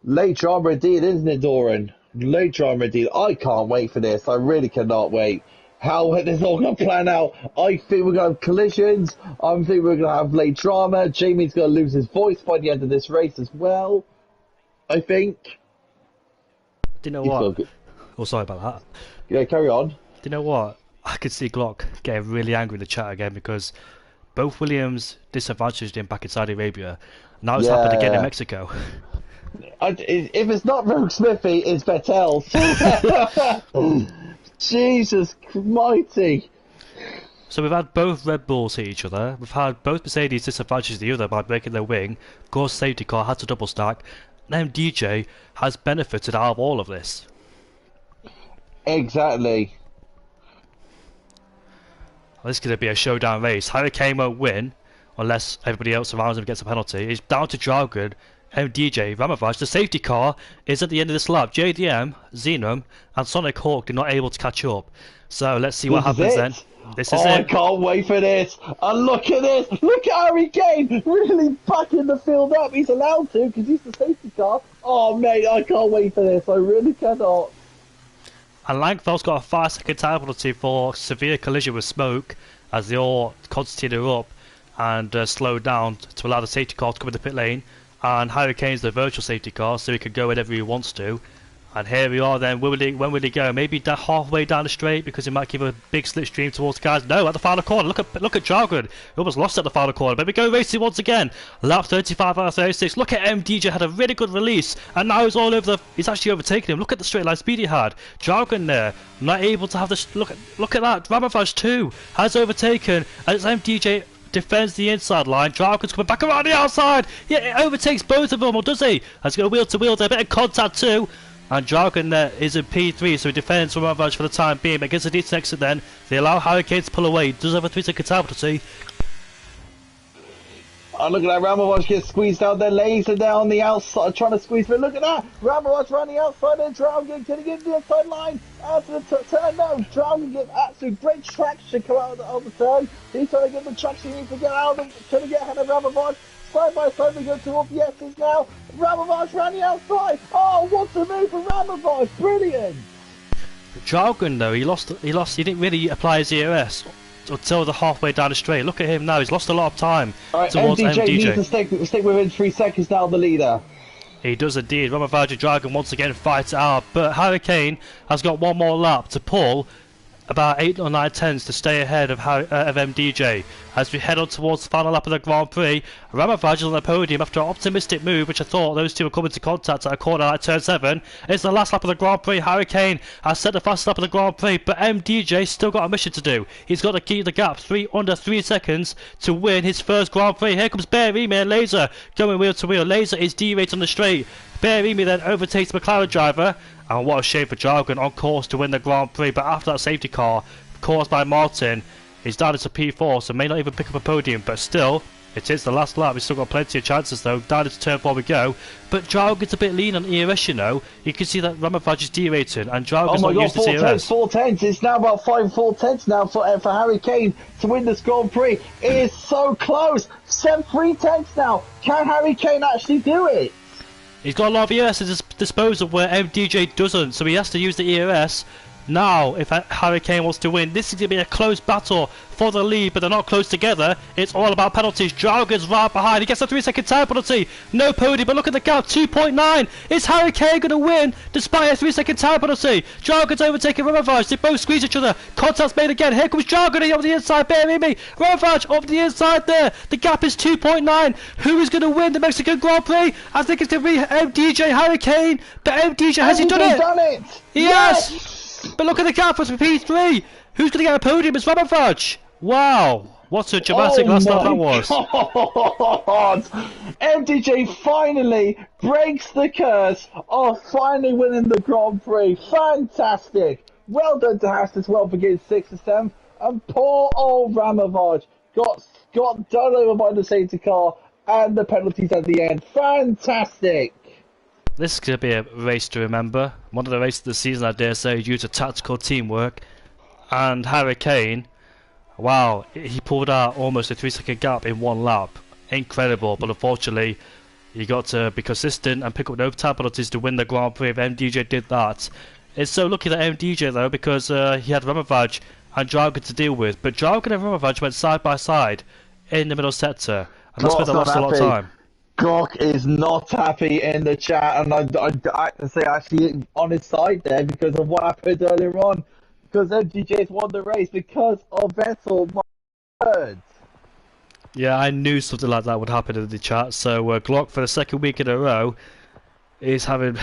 Late drama indeed, isn't it, Doran? Late drama indeed. I can't wait for this. I really cannot wait. How this all going to plan out. I think we're going to have collisions. I think we're going to have late drama. Jamie's going to lose his voice by the end of this race as well. I think. Do you know He's what? still good. Oh, sorry about that. Yeah, carry on. Do you know what? I could see Glock getting really angry in the chat again because both Williams disadvantaged him back in Saudi Arabia. Now it's happened again in Mexico. If it's not Rogue Smithy, it's Vettel. Jesus mighty. So we've had both Red Bulls hit each other. We've had both Mercedes disadvantage the other by breaking their wing. Of course, safety car had to double stack. And MDJ has benefited out of all of this. Exactly. This is going to be a showdown race. Hurricane won't win unless everybody else around him gets a penalty. It's down to Dragon, MDJ, Ramovaj. The safety car is at the end of this lap. JDM, Xenom, and Sonic Hawk are not able to catch up. So let's see what happens then. This is it. I can't wait for this. And look at this. Look at Harry Kane really backing the field up. He's allowed to because he's the safety car. Oh, mate, I can't wait for this. I really cannot. And Langfell's got a 5-second time penalty for severe collision with smoke as they all continue up and slow down to allow the safety car to come in the pit lane. And Hurricane's the virtual safety car, so he can go whenever he wants to. And here we are then. When will he go? Maybe halfway down the straight because he might give a big slipstream towards the guys. No, at the final corner. Look at Jargon. He almost lost at the final corner. But we go racing once again. Lap 35 out of 36. Look at MDJ had a really good release, and now he's all over the. He's actually overtaken him. Look at the straight line speed he had. Jargon there, not able to have the. Look at that. Ramovaj too has overtaken, and it's MDJ. Defends the inside line. Jargon's coming back around the outside. Yeah, it overtakes both of them, or does he? Has got a wheel to wheel there. A bit of contact too. And Jargon there is in P3, so he defends from Ramovaj for the time being. But gets a decent exit then. They allow Hurricane to pull away. He does have a 3-second time penalty. Oh, look at that. Ramovaj gets squeezed out there. Laser down the outside, trying to squeeze through. Look at that. Ramovaj running outside there. Dragon can he get the outside line? Out to the turn. No, Dragon gets absolute great traction come out of the turn. He's trying to get the traction. He needs to get out of them. Trying to get ahead of Ramovaj. Side by side we go towards the S's now. Ramovaj running outside. Oh, what a move for Ramovaj. Brilliant. Jargon though, he didn't really apply his EOS until the halfway down the straight. Look at him now, he's lost a lot of time towards MDJ. Needs to stick within 3 seconds now, the leader. He does indeed. Ramovaj and Dragon once again fight it out, but Hurricane has got one more lap to pull about 8 or 9 tenths to stay ahead of MDJ. As we head on towards the final lap of the Grand Prix, Ramovaj is on the podium after an optimistic move, which I thought those two were coming to contact at a corner at turn 7. It's the last lap of the Grand Prix. Hurricane has set the fastest lap of the Grand Prix, but MDJ still got a mission to do. He's got to keep the gap under 3 seconds to win his first Grand Prix. Here comes Bearimi and Laser going wheel to wheel. Laser is D-rate on the straight. Bearimi then overtakes the McLaren driver. And what a shame for Jargon, on course to win the Grand Prix, but after that safety car caused by Martin, he's down into P4, so may not even pick up a podium, but still, it is the last lap. We've still got plenty of chances though. Down into turn 4 we go, but Jargon's a bit lean on EOS, you know. You can see that Ramovaj is derating, and Jargon's not used to EOS. 4 tenths. It's now about 4 tenths now for Harry Kane to win this Grand Prix. It is so close. 3 tenths now. Can Harry Kane actually do it? He's got a lot of EOS at his disposal where MDJ doesn't, so he has to use the EOS. Now, if Hurricane wants to win, this is going to be a close battle for the lead, but they're not close together. It's all about penalties. Jargon's right behind. He gets a 3-second time penalty. No podium, but look at the gap, 2.9. Is Hurricane going to win despite a 3-second time penalty? Jargon's overtaking Ramovaj. They both squeeze each other. Contact's made again. Here comes Jargon up the inside. Bearimi. Ramovaj up the inside there. The gap is 2.9. Who is going to win the Mexican Grand Prix? I think it's going to be MDJ Hurricane, but MDJ has he done it? Yes! But look at the gap for P3. Who's going to get a podium? It's Ramovaj. Wow. What a dramatic last lap that was. God. MDJ finally breaks the curse of finally winning the Grand Prix. Fantastic. Well done to Haas as well for getting 6th and 7th. And poor old Ramovaj got done over by the safety car and the penalties at the end. Fantastic. This is going to be a race to remember. One of the races of the season, I dare say, due to tactical teamwork. And Hurricane, wow, he pulled out almost a 3-second gap in 1 lap. Incredible, but unfortunately, he got to be consistent and pick up the overtime penalties to win the Grand Prix. If MDJ did that. It's so lucky that MDJ, though, because he had Ramovaj and Jargon to deal with. But Jargon and Ramovaj went side by side in the middle sector. And that's where they lost a lot of time. Glock is not happy in the chat, and I have to say actually on his side there because of what happened earlier on. Because MGJ's won the race because of Vettel. My words. Yeah, I knew something like that would happen in the chat. So Glock for the second week in a row is having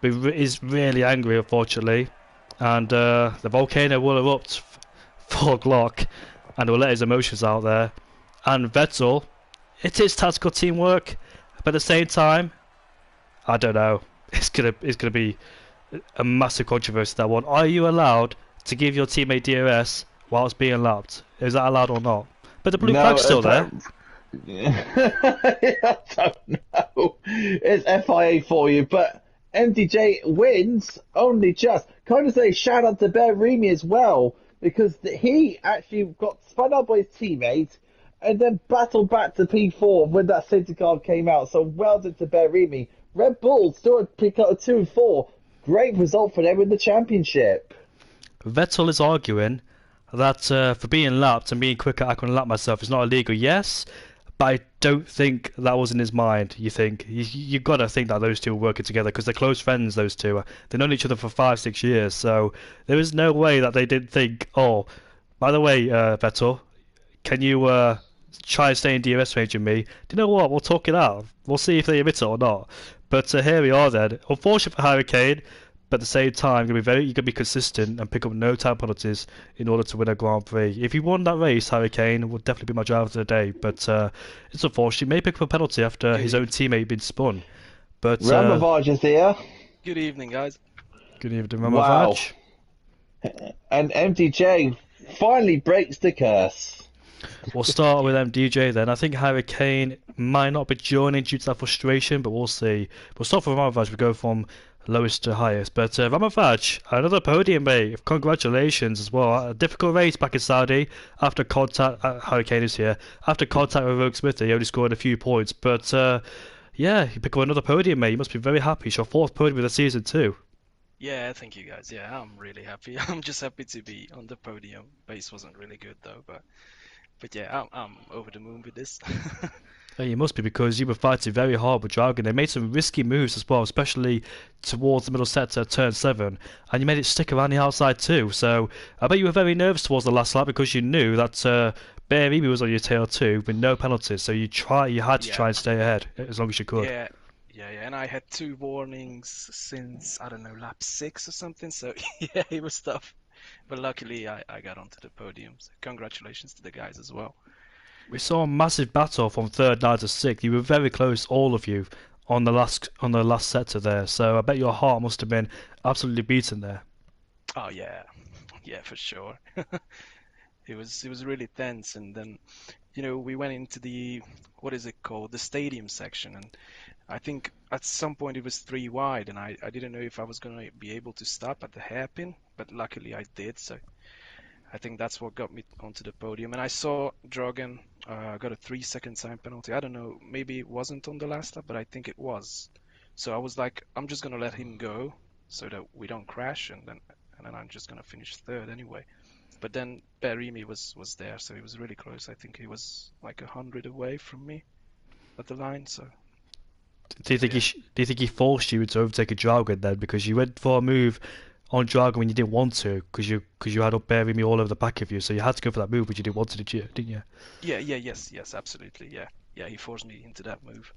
is really angry, unfortunately, and the volcano will erupt for Glock, and will let his emotions out there. And Vettel, it is tactical teamwork, but at the same time, I don't know. It's gonna be a massive controversy, that one. Are you allowed to give your teammate DRS whilst being lapped? Is that allowed or not? But the blue No, flag's still there. I don't know. It's FIA for you, but MDJ wins only just. Kind of say shout out to Bear Remy as well, because he actually got spun out by his teammate and then battled back to P4 when that safety car came out. So well done to Bear Remy. Red Bull still pick up a 2 and 4. Great result for them in the championship. Vettel is arguing that for being lapped and being quicker, I can lap myself. It's not illegal, yes, but I don't think that was in his mind. You think you've got to think that those two are working together because they're close friends. Those two, they've known each other for 5-6 years, so there is no way that they didn't think. Oh, by the way, Vettel, can you try and stay in DRS range with me? Do you know what? We'll talk it out. We'll see if they admit it or not. But here we are then. Unfortunate for Hurricane. But at the same time, you're going to be consistent and pick up no time penalties in order to win a Grand Prix. If he won that race, Harry Kane would definitely be my driver of the day. But it's unfortunate. He may pick up a penalty after his own teammate been spun. But Ramovage is here. Good evening, guys. Good evening, Ramovage. Wow. And MDJ finally breaks the curse. We'll start with MDJ then. I think Harry Kane might not be joining due to that frustration, but we'll see. We'll start with Ramovage. We go from lowest to highest. But Ramovage, another podium, mate. Congratulations as well. A difficult race back in Saudi after contact. Hurricane is here. After contact with Rogue Smith, he only scored a few points. But yeah, you pick up another podium, mate. You must be very happy. It's your fourth podium of the season too. Yeah, thank you, guys. Yeah, I'm really happy. I'm just happy to be on the podium. Base wasn't really good though, but yeah, I'm over the moon with this. Yeah, you must be because you were fighting very hard with Dragon. They made some risky moves as well, especially towards the middle sector, turn 7, and you made it stick around the outside too. So I bet you were very nervous towards the last lap because you knew that Bear Eby was on your tail too with no penalties. So you had to try and stay ahead as long as you could. Yeah, and I had 2 warnings since I don't know lap 6 or something. So yeah, it was tough. But luckily I got onto the podium. So congratulations to the guys as well. We saw a massive battle from third down to sixth. You were very close, all of you, on the last sector there. So I bet your heart must have been absolutely beaten there. Oh yeah, for sure. It was really tense, and then we went into the what is it called, the stadium section, and I think at some point it was 3 wide, and I didn't know if I was gonna be able to stop at the hairpin, but luckily I did. So I think that's what got me onto the podium. And I saw Dragon got a 3-second time penalty. I don't know, maybe it wasn't on the last lap, but I think it was. So I was like, I'm just gonna let him go so that we don't crash, and then I'm just gonna finish third anyway. But then Berimi was there, so he was really close. I think he was like 100 away from me at the line. So do you think he forced you to overtake a Dragon then because you went for a move on Dragon when you didn't want to because you had up Berimi all over the back of you, so you had to go for that move, but you didn't want to, didn't you? Yes, absolutely, yeah. He forced me into that move.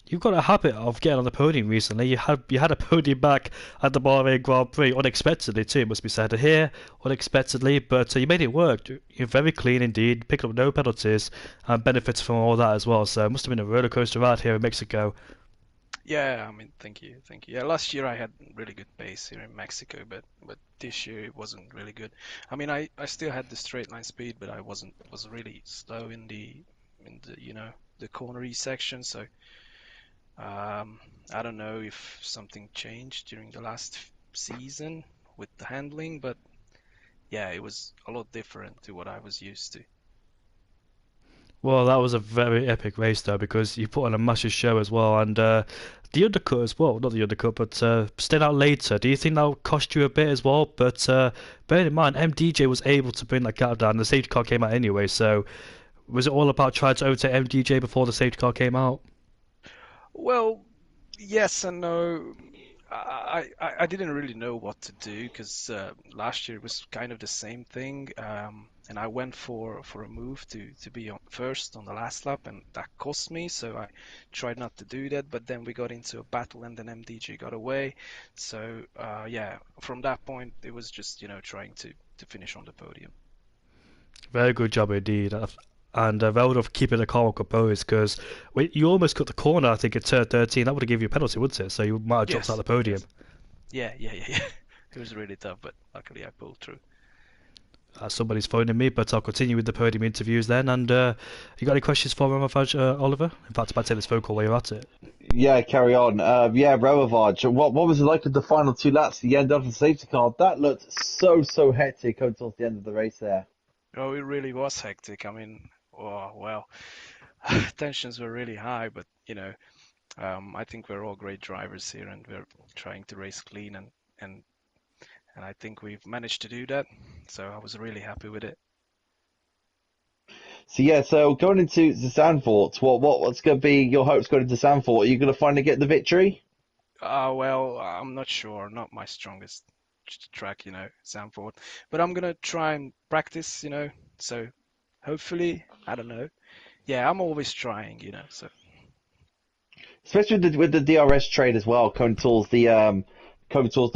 You've got a habit of getting on the podium recently. You had a podium back at the Bahrain Grand Prix unexpectedly too. It must be said here unexpectedly, but you made it work. You're very clean indeed, picked up no penalties, and benefited from all that as well. So it must have been a roller coaster ride here in Mexico. Yeah, I mean, thank you. Yeah, last year I had really good pace here in Mexico, but this year it wasn't really good. I mean, I still had the straight line speed, but I was really slow in the the cornery section. So I don't know if something changed during the last season with the handling, but yeah, it was a lot different to what I was used to. Well, that was a very epic race though because you put on a massive show as well, and the undercut as well. Not the undercut, but staying out later. Do you think that'll cost you a bit as well? But bear in mind, MDJ was able to bring that gap down. The safety car came out anyway, so Was it all about trying to overtake MDJ before the safety car came out? Well, yes and no. I didn't really know what to do because last year was kind of the same thing, and I went for a move to be on first on the last lap, and that cost me. So I tried not to do that, but then we got into a battle, and then MDG got away. So yeah, from that point it was just trying to finish on the podium. Very good job indeed. And well done for keeping the car composed because you almost cut the corner, I think, at turn 13. That would have given you a penalty, wouldn't it? So you might have dropped out Yes, the podium. yes, yeah. It was really tough, but luckily I pulled through. Somebody's phoning me, but I'll continue with the podium interviews then. And you got any questions for me, Oliver? In fact, I'm about to take this phone call while you're at it. Yeah, carry on. Yeah, Romovage. What was it like at the final 2 laps? The end of the safety car. That looked so hectic until the end of the race there. Oh, it really was hectic. I mean, oh, well, tensions were really high, but I think we're all great drivers here, and we're trying to race clean, and I think we've managed to do that. So I was really happy with it. So yeah, so going into the Zandvoort, what's going to be your hopes going into Zandvoort? Are you going to finally get the victory? Well, I'm not sure. Not my strongest track, Zandvoort. But I'm gonna try and practice, So hopefully, I don't know. Yeah, I'm always trying, So Especially with the DRS trade as well, coming towards the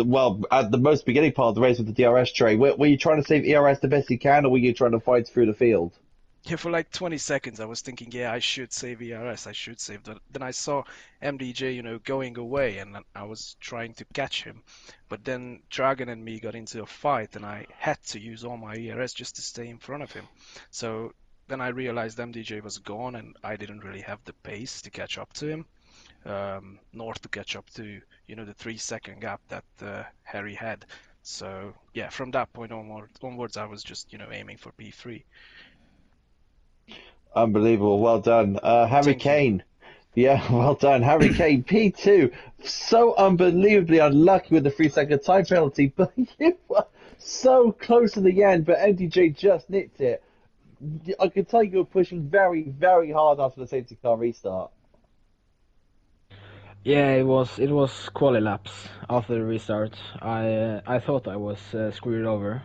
well at the most beginning part of the race with the DRS trade. Were you trying to save ERS the best you can, or were you trying to fight through the field? yeah, for like 20 seconds, I was thinking, yeah, I should save ERS. I should save that. Then I saw MDJ, going away, and I was trying to catch him. But then Dragon and me got into a fight, and I had to use all my ERS just to stay in front of him. So then I realized MDJ was gone, and I didn't really have the pace to catch up to him, nor to catch up to, the 3 second gap that Harry had. So yeah, from that point onwards, I was just, aiming for P3. Unbelievable, well done, Harry Thank you. Kane. Yeah, well done, Harry Kane. P2, so unbelievably unlucky with the 3 second time penalty, but you were so close in the end. But MDJ just nicked it. I could tell you were pushing very hard after the safety car restart. Yeah, it was quali laps after the restart. I thought I was screwed over,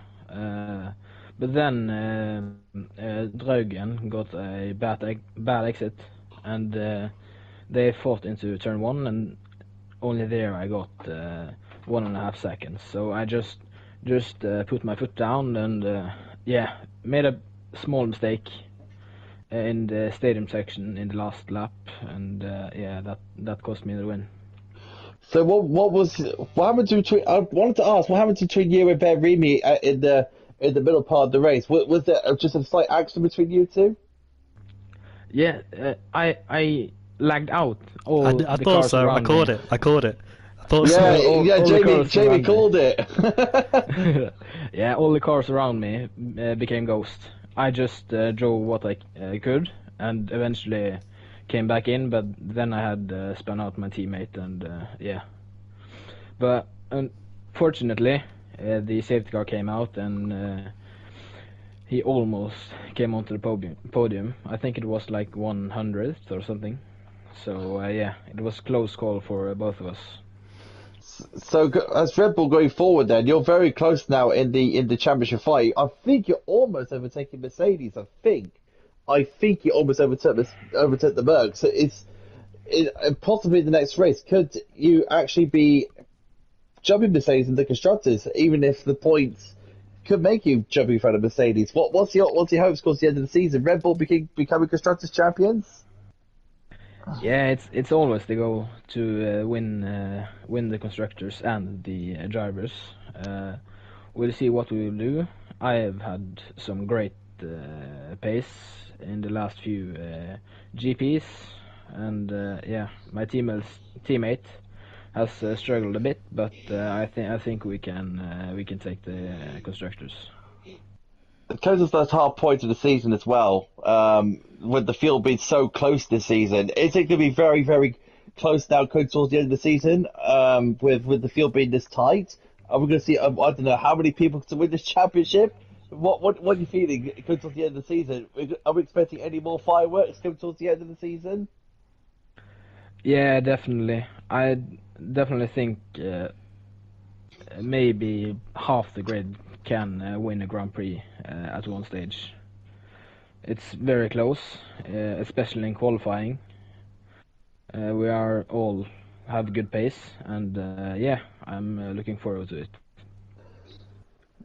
but then Draugen got a bad exit, and they fought into turn one, and only there I got 1.5 seconds. So I just put my foot down and yeah, made a small mistake in the stadium section in the last lap, and yeah, that cost me the win. So what happened between? I wanted to ask what happened between you and Ben Remy in the middle part of the race. Was there just a slight accident between you two? Yeah, I lagged out. All I the thought cars so. I around called me. it. I called it. I thought Yeah, so. all the Jamie cars around me. called it. Yeah, all the cars around me became ghost. I just drove what I could, and eventually came back in. But then I had spun out my teammate, and yeah. But unfortunately, the safety car came out, and he almost came onto the podium. I think it was like 100th or something. So yeah, it was a close call for both of us. So as Red Bull going forward, then you're very close now in the championship fight. I think you're almost overtaking Mercedes. I think you almost overtook the Merc. So possibly the next race. Could you actually be jumping Mercedes in the constructors, even if the points could make you jumping in front of Mercedes? What's your hopes towards the end of the season? Red Bull becoming constructors champions? Yeah, it's always the goal to win the constructors and the drivers. We'll see what we will do. I have had some great pace in the last few GPs, and yeah, my teammate has struggled a bit, but I think we can take the constructors. Because of that hard point of the season as well, with the field being so close this season, is it going to be very close now going towards the end of the season, with the field being this tight? Are we going to see, I don't know, how many people to win this championship? what are you feeling coming towards the end of the season? Are we expecting any more fireworks coming towards the end of the season? Yeah, definitely. I definitely think maybe half the grid can win a Grand Prix at one stage. It's very close, especially in qualifying. We are all have good pace, and yeah, I'm looking forward to it.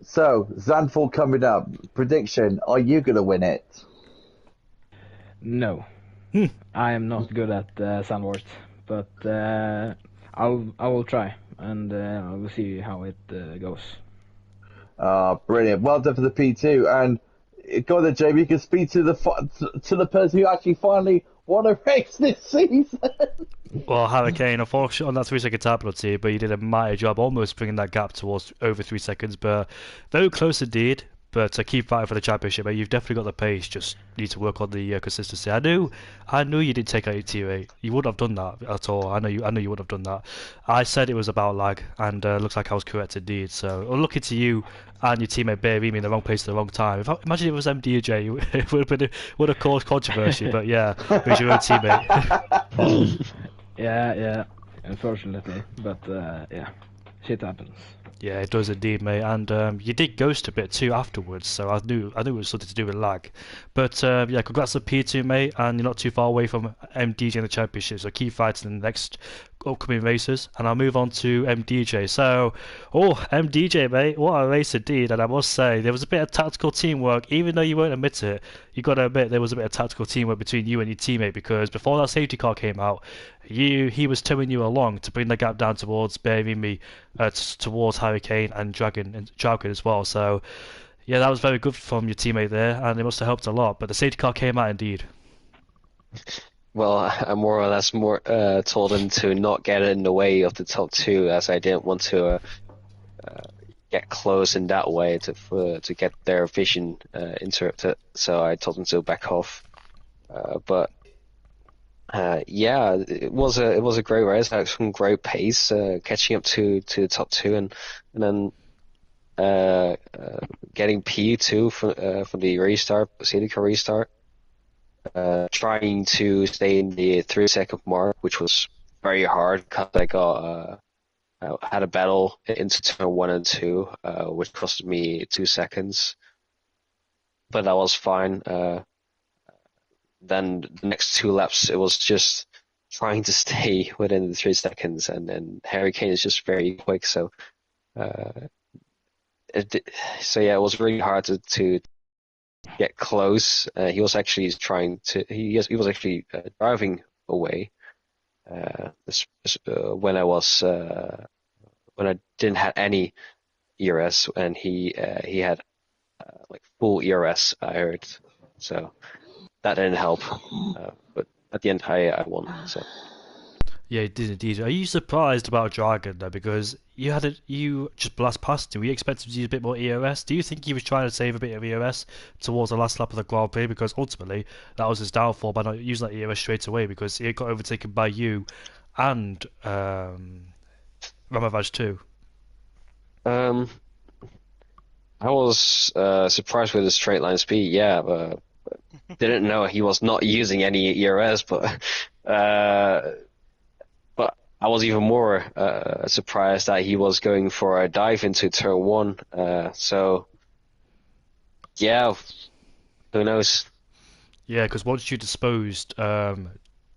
So, Zandvoort coming up. Prediction, are you going to win it? No, I am not good at Sandwort, but I will try, and I will see how it goes. Brilliant. Well done for the P2. And go on then, Jamie, you can speak to the person who actually finally won a race this season. Well, Hurricane, unfortunately, on that 3 second time penalty, but you did a mighty job almost bringing that gap towards over 3 seconds, but very close indeed. But to keep fighting for the championship, you've definitely got the pace. Just need to work on the consistency. I knew you didn't take out your teammate. You wouldn't have done that at all. I know you would have done that. I said it was about lag, and looks like I was correct indeed. So, lucky to you and your teammate Bearimi in the wrong place at the wrong time. Imagine if it was MDJ, it would have caused controversy. But yeah, it was your own teammate. Yeah, unfortunately, but yeah, shit happens. Yeah, it does indeed, mate. And you did ghost a bit too afterwards, so I knew it was something to do with lag. But yeah, congrats to P2, mate, and you're not too far away from MDJ in the championship, so keep fighting in the next upcoming races. And I'll move on to MDJ. So, MDJ, mate, what a race indeed. And I must say, there was a bit of tactical teamwork, even though you won't admit it. You got to admit there was a bit of tactical teamwork between you and your teammate, because before that safety car came out, he was towing you along to bring the gap down towards Bearimi, towards Hurricane and Dragon as well. So yeah, that was very good from your teammate there, and it must have helped a lot. But the safety car came out indeed. Well, I more or less told him to not get in the way of the top two, as I didn't want to get close in that way to get their vision interrupted. So I told him to back off. But yeah, it was a great race. I had some great pace, catching up to the top two, and then getting P2 from the restart, safety car restart. Trying to stay in the 3 second mark, which was very hard because I had a battle into turn 1 and 2, which costed me 2 seconds. But that was fine. Then the next 2 laps, it was just trying to stay within the 3 seconds, and then Hurricane is just very quick, so yeah, it was really hard to get close. He was actually he was actually driving away when I didn't have any ERS, and he had like full ERS, I heard, so that didn't help. But at the end, I won. So. Yeah, it did indeed. Are you surprised about Dragon though? Because you just blast past him. We expected him to use a bit more EOS. Do you think he was trying to save a bit of EOS towards the last lap of the Grand Prix? Because ultimately that was his downfall by not using that EOS straight away, because he got overtaken by you and Ramavaj too. I was surprised with his straight line speed. Yeah, but didn't know he was not using any ERS, but I was even more surprised that he was going for a dive into turn 1. So, yeah, who knows? Yeah, because once you disposed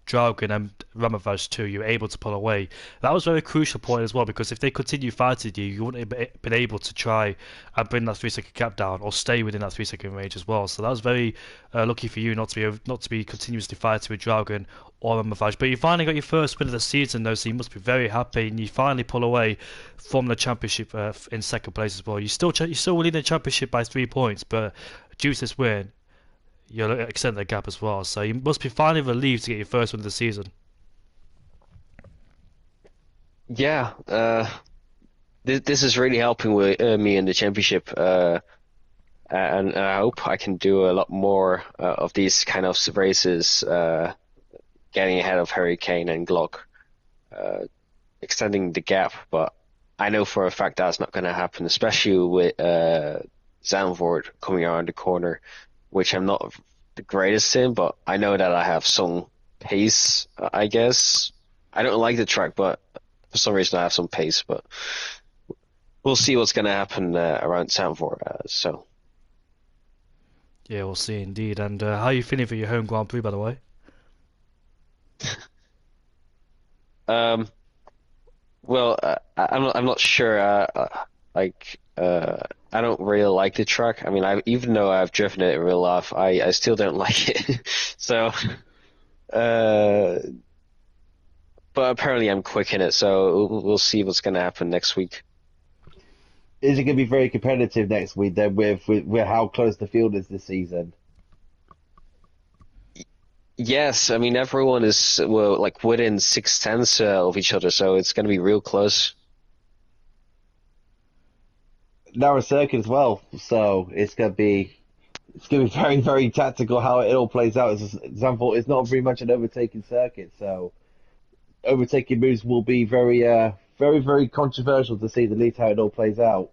Dragon and Ramavaj too, you were able to pull away. That was a very crucial point as well, because if they continue fighting you, you wouldn't have been able to try and bring that 3 second gap down or stay within that 3 second range as well. So that was very lucky for you not to be continuously fighting with Dragon or Ramavaj. But you finally got your first win of the season though, so you must be very happy, and you finally pull away from the championship in second place as well. You still lead the championship by 3 points, but due to this win, you'll extend the gap as well. So you must be finally relieved to get your first win of the season. Yeah, this is really helping with me in the championship, and I hope I can do a lot more of these kind of races, getting ahead of Hurricane and Glock, extending the gap. But I know for a fact that's not going to happen, especially with Zandvoort coming around the corner, which I'm not the greatest in, but I know that I have some pace, I guess. I don't like the track, but for some reason I have some pace, but we'll see what's going to happen around Zandvoort. So, Yeah, we'll see indeed. And how are you feeling for your home Grand Prix, by the way? um, well, I'm not sure. Like, I don't really like the track. I mean, even though I've driven it in real life, I still don't like it. So, uh, but apparently I'm quick in it, so we'll see what's going to happen next week. Is it going to be very competitive next week then with how close the field is this season? Yes, I mean everyone is well like within 6/10 of each other, so it's going to be real close. Narrow circuit as well, so it's going to be very, very tactical how it all plays out. As an example, it's not very much an overtaking circuit, so overtaking moves will be very, very controversial to see the least how it all plays out.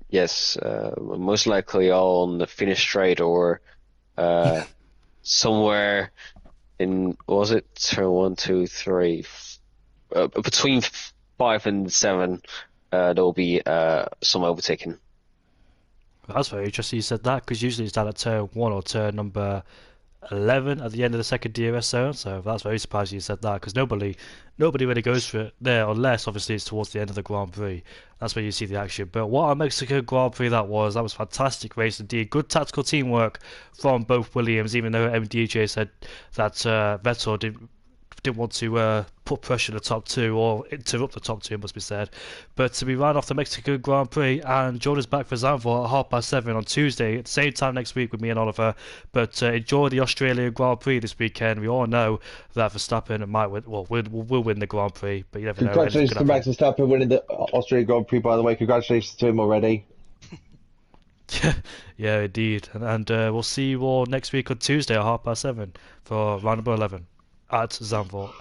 Yes, most likely all on the finish straight or uh, somewhere in what was it turn one, two, three, between 5 and 7. There'll be some overtaking. That's very interesting you said that, because usually it's down at turn 1 or turn number 11 at the end of the second DRS zone, so that's very surprising you said that, because nobody really goes for it there, unless obviously it's towards the end of the Grand Prix. That's where you see the action. But what a Mexico Grand Prix that was fantastic race indeed. Good tactical teamwork from both Williams, even though MDJ said that Vettel didn't want to put pressure on the top two or interrupt the top two, it must be said. But to be right off the Mexico Grand Prix, and Jordan's back for Zandvoort at 7:30 on Tuesday at the same time next week with me and Oliver. But enjoy the Australian Grand Prix this weekend. We all know that Verstappen might win. Well, will win the Grand Prix, but you never know. Congratulations to Max Verstappen winning the Australian Grand Prix, by the way. Congratulations to him already. Yeah, indeed. And we'll see you all next week on Tuesday at 7:30 for round number 11 at Zandvoort.